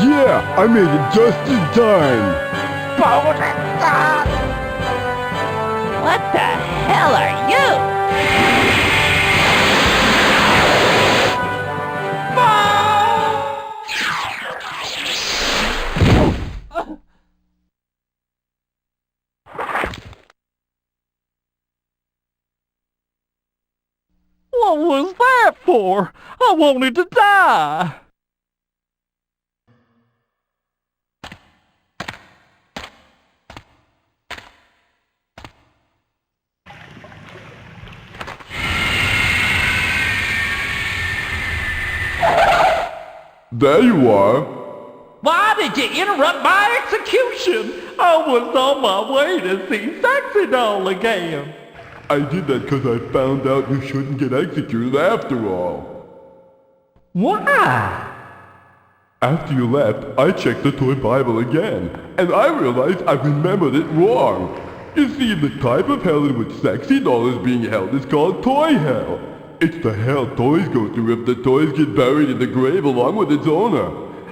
Yeah, I made it just in time. What the hell are you? What was that for? I wanted to die. There you are. Why did you interrupt my execution? I was on my way to see Sexy Doll again. I did that because I found out you shouldn't get executed after all. Why? After you left, I checked the toy Bible again, and I realized I remembered it wrong. You see, the type of hell in which Sexy Doll is being held is called Toy Hell. It's the hell toys go through if the toys get buried in the grave along with its owner.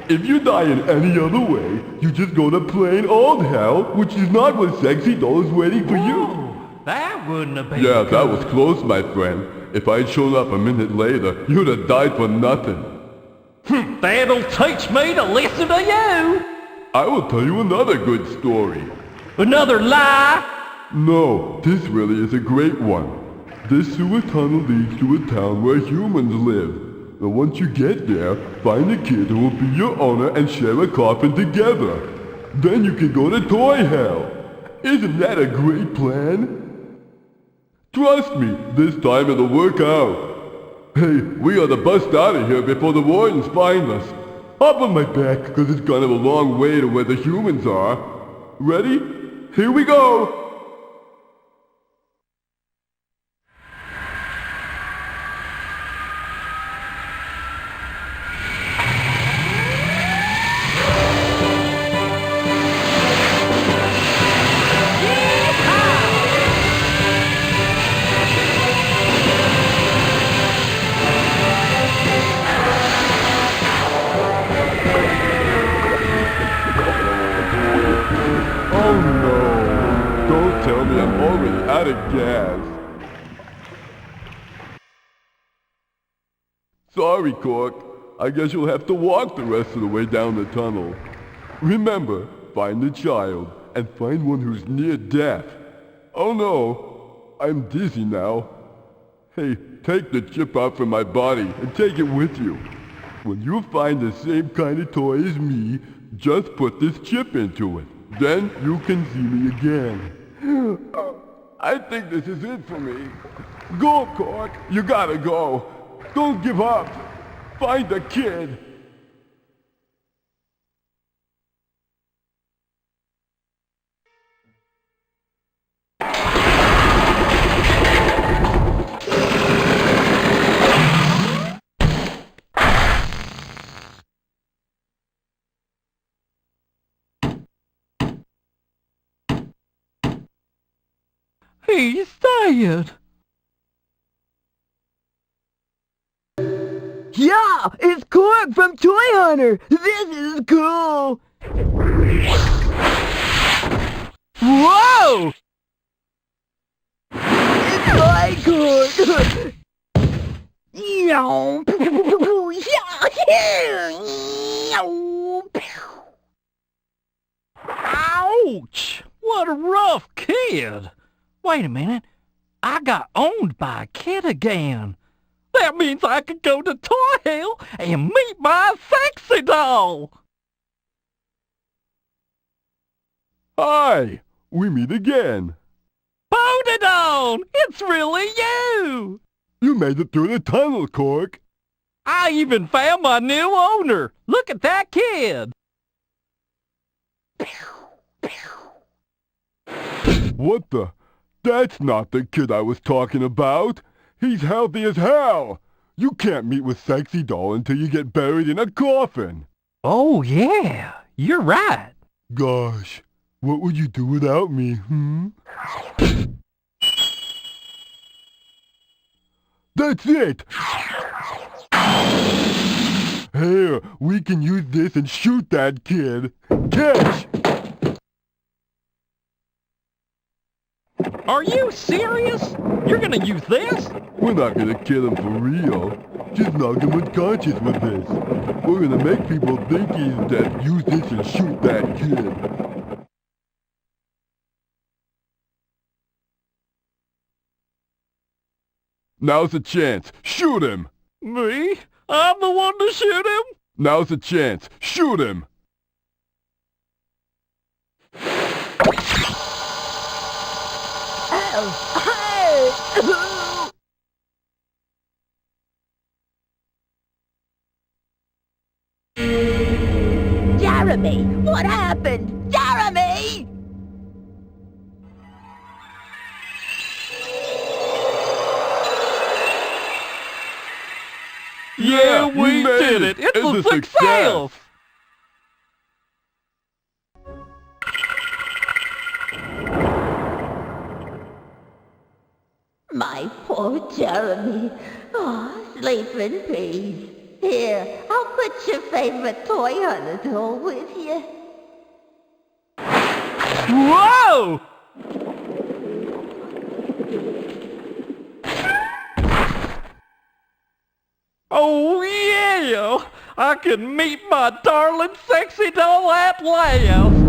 If you die in any other way, you just go to plain old hell, which is not what Sexy Doll is waiting for you. That wouldn't have been Yeah, good. that was close, my friend. If I'd shown up a minute later, you'd have died for nothing. That'll teach me to listen to you. I will tell you another good story. Another lie? No, this really is a great one. This sewer tunnel leads to a town where humans live. Now once you get there, find a kid who will be your owner and share a coffin together. Then you can go to Toy Hell. Isn't that a great plan? Trust me, this time it'll work out. Hey, we gotta bust out of here before the wardens find us. Hop on my back, cause it's kind of a long way to where the humans are. Ready? Here we go! Out of gas. Sorry, Cork. I guess you'll have to walk the rest of the way down the tunnel. Remember, find the child, and find one who's near death. Oh no, I'm dizzy now. Hey, take the chip out from my body and take it with you. When you find the same kind of toy as me, just put this chip into it. Then you can see me again. I think this is it for me. Go, Cork. You gotta go. Don't give up. Find the kid. He's tired. Yeah, it's Cork from Toy Hunter. This is cool. Whoa! It's my Cork. Ouch! What a rough kid. Wait a minute. I got owned by a kid again. That means I could go to Toy Hell and meet my sexy doll. Hi, we meet again. Hold it on! It's really you! You made it through the tunnel, Cork. I even found my new owner. Look at that kid. What the? That's not the kid I was talking about. He's healthy as hell. You can't meet with Sexy Doll until you get buried in a coffin. Oh, yeah. You're right. Gosh, what would you do without me, That's it! Here, we can use this and shoot that kid. Catch! Are you serious? You're gonna use this? We're not gonna kill him for real. Just knock him unconscious with this. We're gonna make people think he's dead. Use this and shoot that kid. Now's the chance. Shoot him! Me? I'm the one to shoot him? Now's the chance. Shoot him! Jeremy! What happened? Jeremy! Yeah, we did it! It's a success! My poor Jeremy. Oh, sleep in peace. Here, I'll put your favorite toy hunter doll with you. Whoa! Oh yeah! I can meet my darling sexy doll at last!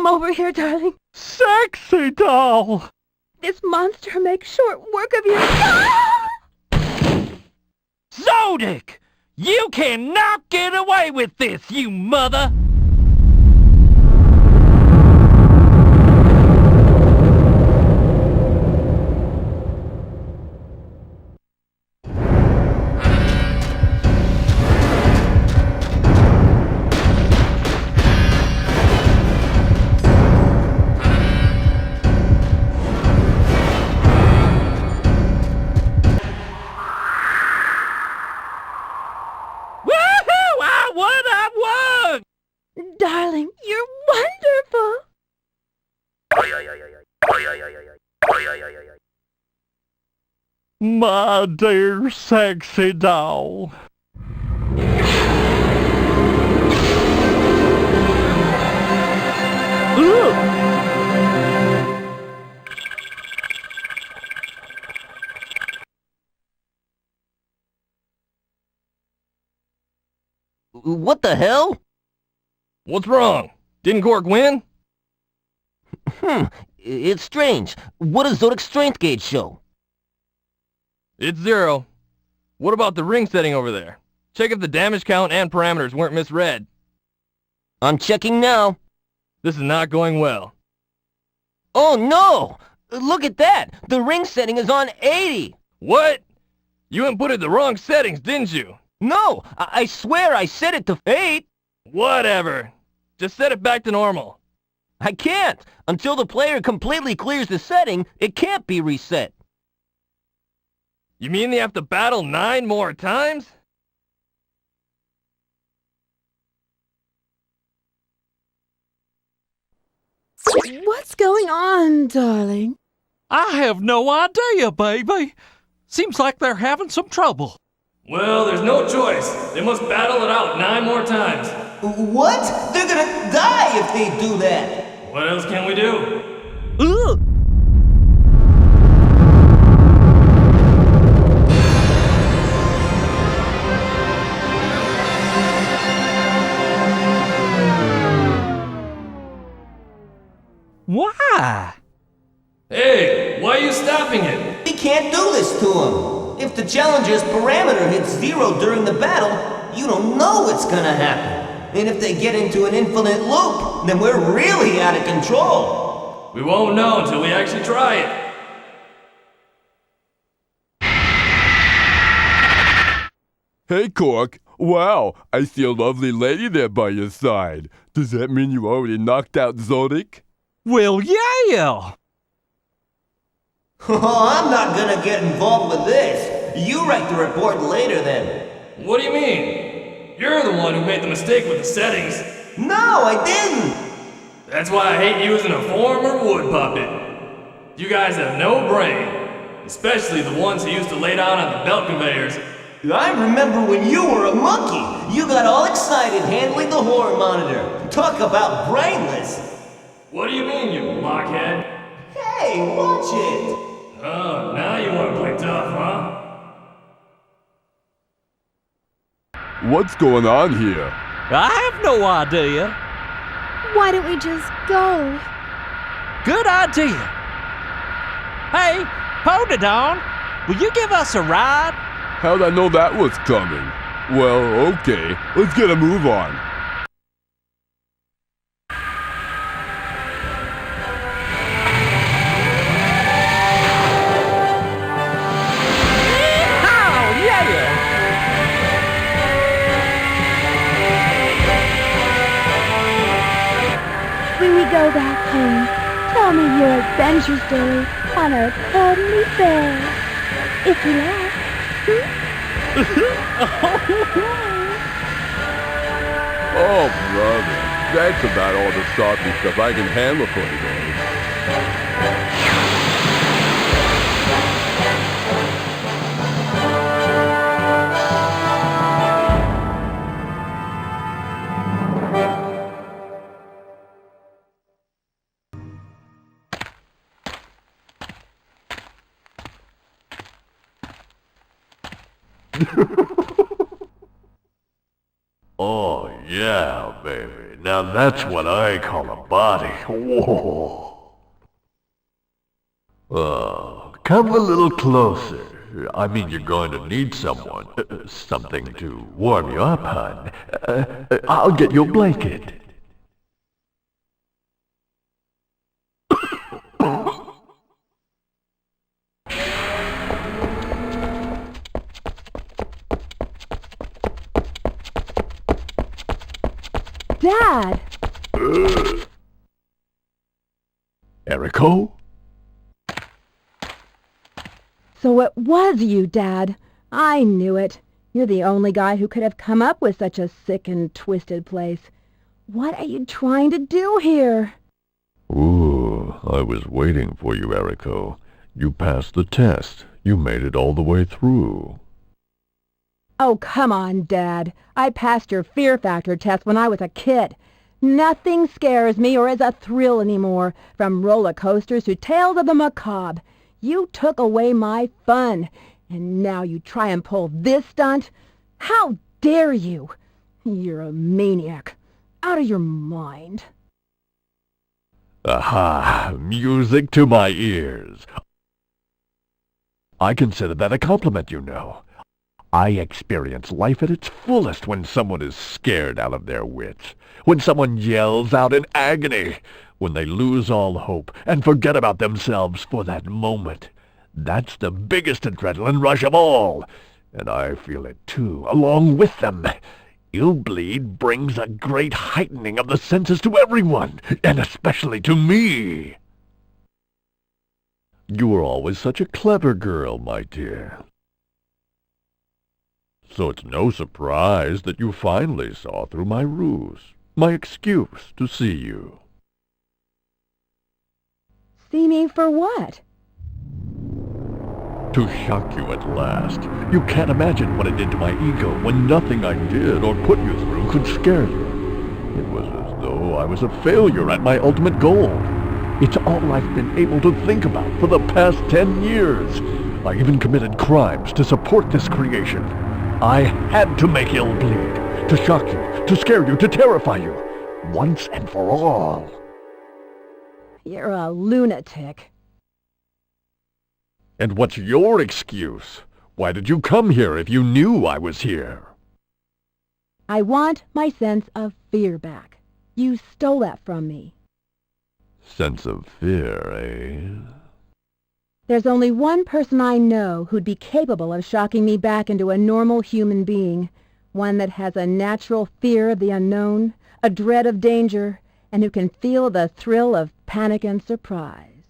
Come over here, darling. Sexy doll! This monster makes short work of you. Zodic! You cannot get away with this, you mother! Darling, you're wonderful. My dear sexy doll. What the hell? What's wrong? Didn't Gork win? It's strange. What does Zodic's strength gauge show? It's 0. What about the ring setting over there? Check if the damage count and parameters weren't misread. I'm checking now. This is not going well. Oh no! Look at that! The ring setting is on 80! What? You inputted the wrong settings, didn't you? No! I swear I set it to 8! Whatever. Just set it back to normal. I can't! Until the player completely clears the setting, it can't be reset. You mean they have to battle 9 more times? What's going on, darling? I have no idea, baby. Seems like they're having some trouble. Well, there's no choice. They must battle it out 9 more times. What? They're gonna die if they do that! What else can we do? Ugh! Why? Hey, why are you stopping it? We can't do this to him! If the challenger's parameter hits 0 during the battle, you don't know what's gonna happen. And if they get into an infinite loop, then we're really out of control. We won't know until we actually try it. Hey, Cork. Wow, I see a lovely lady there by your side. Does that mean you already knocked out Zodic? Well, yeah! Oh, I'm not gonna get involved with this. You write the report later then. What do you mean? You're the one who made the mistake with the settings. No, I didn't! That's why I hate using a former wood puppet. You guys have no brain. Especially the ones who used to lay down on the belt conveyors. I remember when you were a monkey. You got all excited handling the horror monitor. Talk about brainless. What do you mean, you blockhead? Hey, watch it! Oh, now you want to play tough, huh? What's going on here? I have no idea. Why don't we just go? Good idea. Hey, Podadon, will you give us a ride? How'd I know that was coming? Well, okay, let's get a move on. When we go back home, tell me your adventure story on our cuddly bed. If you like. Oh, brother, that's about all the softy stuff I can handle for today. Oh, yeah, baby. Now that's what I call a body. Whoa. Come a little closer. I mean, you're going to need someone. Something to warm you up, hon. I'll get you a blanket. Dad! Eriko? So it was you, Dad. I knew it. You're the only guy who could have come up with such a sick and twisted place. What are you trying to do here? Ooh, I was waiting for you, Eriko. You passed the test. You made it all the way through. Oh, come on, Dad. I passed your fear factor test when I was a kid. Nothing scares me or is a thrill anymore, from roller coasters to tales of the macabre. You took away my fun, and now you try and pull this stunt? How dare you? You're a maniac. Out of your mind. Aha! Music to my ears. I consider that a compliment, you know. I experience life at its fullest when someone is scared out of their wits, when someone yells out in agony, when they lose all hope and forget about themselves for that moment. That's the biggest adrenaline rush of all, and I feel it too, along with them. Illbleed brings a great heightening of the senses to everyone, and especially to me. You were always such a clever girl, my dear. So it's no surprise that you finally saw through my ruse, my excuse to see you. See me for what? To shock you at last. You can't imagine what it did to my ego when nothing I did or put you through could scare you. It was as though I was a failure at my ultimate goal. It's all I've been able to think about for the past 10 years. I even committed crimes to support this creation. I had to make Illbleed, to shock you, to scare you, to terrify you, once and for all. You're a lunatic. And what's your excuse? Why did you come here if you knew I was here? I want my sense of fear back. You stole that from me. Sense of fear, eh? There's only one person I know who'd be capable of shocking me back into a normal human being, one that has a natural fear of the unknown, a dread of danger, and who can feel the thrill of panic and surprise.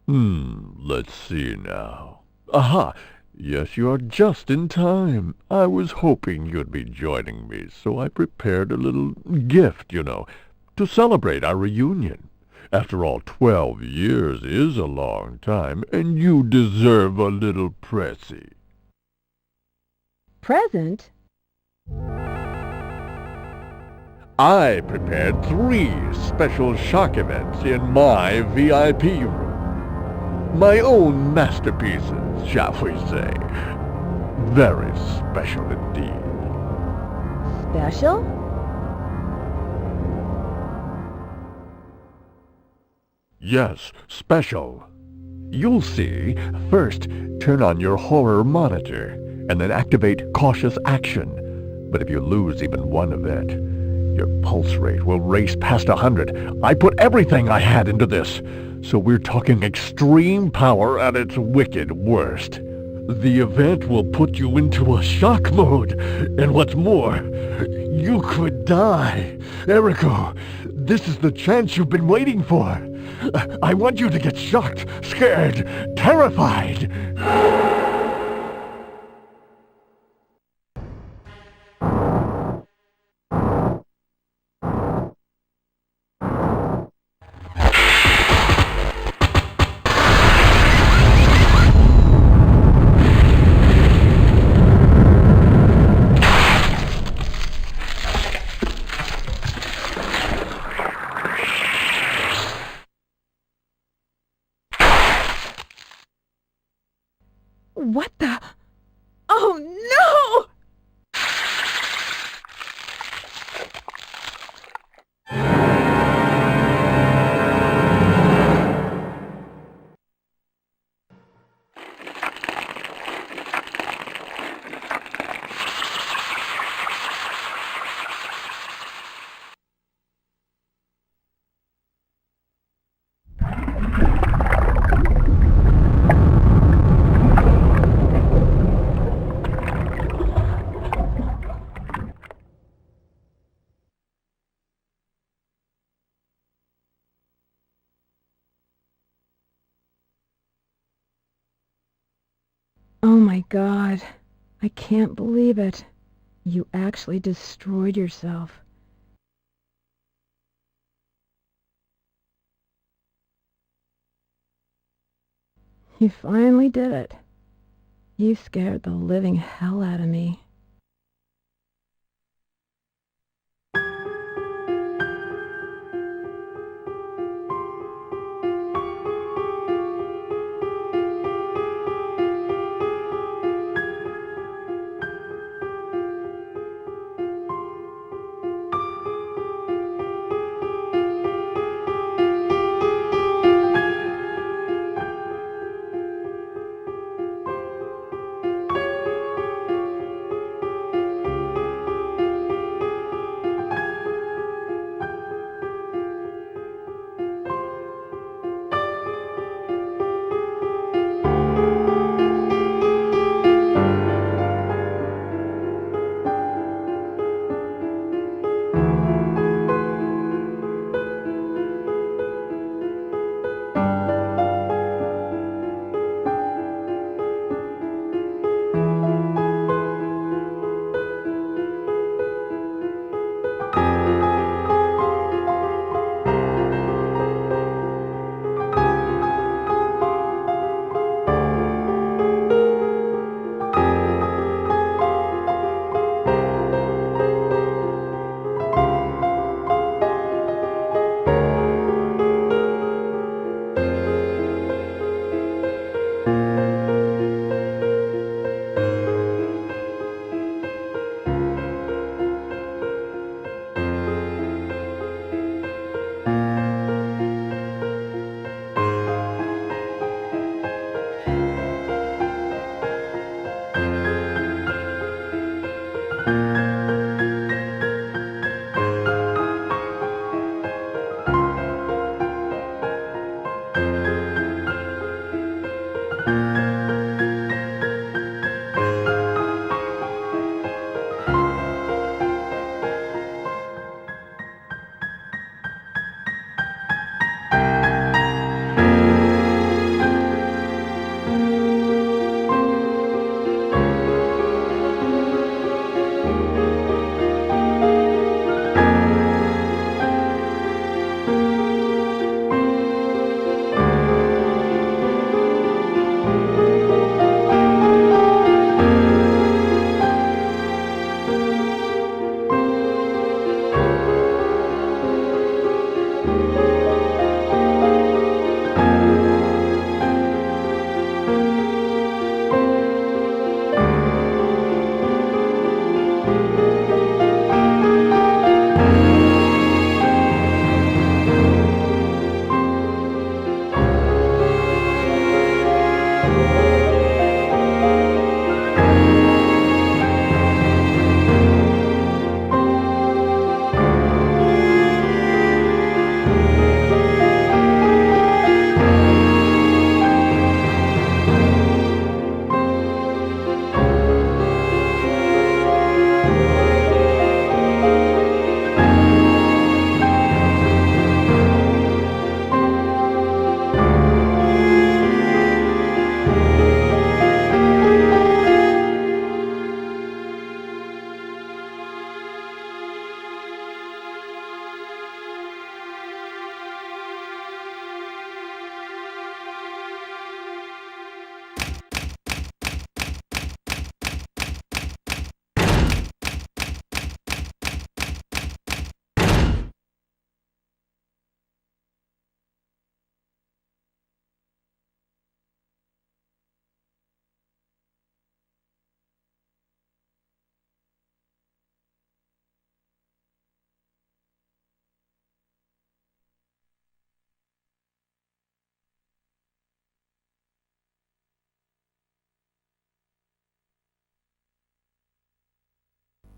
Let's see now. Aha! Yes, you are just in time. I was hoping you'd be joining me, so I prepared a little gift, you know, to celebrate our reunion. After all, 12 years is a long time, and you deserve a little pressie. Present? I prepared 3 special shock events in my VIP room. My own masterpieces, shall we say. Very special indeed. Special? Yes, special. You'll see. First, turn on your horror monitor, and then activate cautious action. But if you lose even one event, your pulse rate will race past 100. I put everything I had into this, so we're talking extreme power at its wicked worst. The event will put you into a shock mode, and what's more, you could die. Eriko, this is the chance you've been waiting for. I want you to get shocked, scared, terrified. What the? Oh, no! Oh my God. I can't believe it. You actually destroyed yourself. You finally did it. You scared the living hell out of me.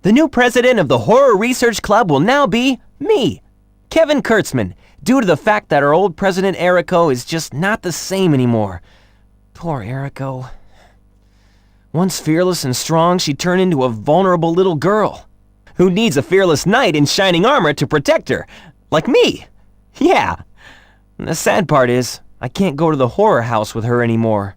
The new president of the Horror Research Club will now be me, Kevin Kurtzman, due to the fact that our old president Eriko is just not the same anymore. Poor Eriko. Once fearless and strong, she turned into a vulnerable little girl who needs a fearless knight in shining armor to protect her, like me. Yeah. And the sad part is, I can't go to the horror house with her anymore.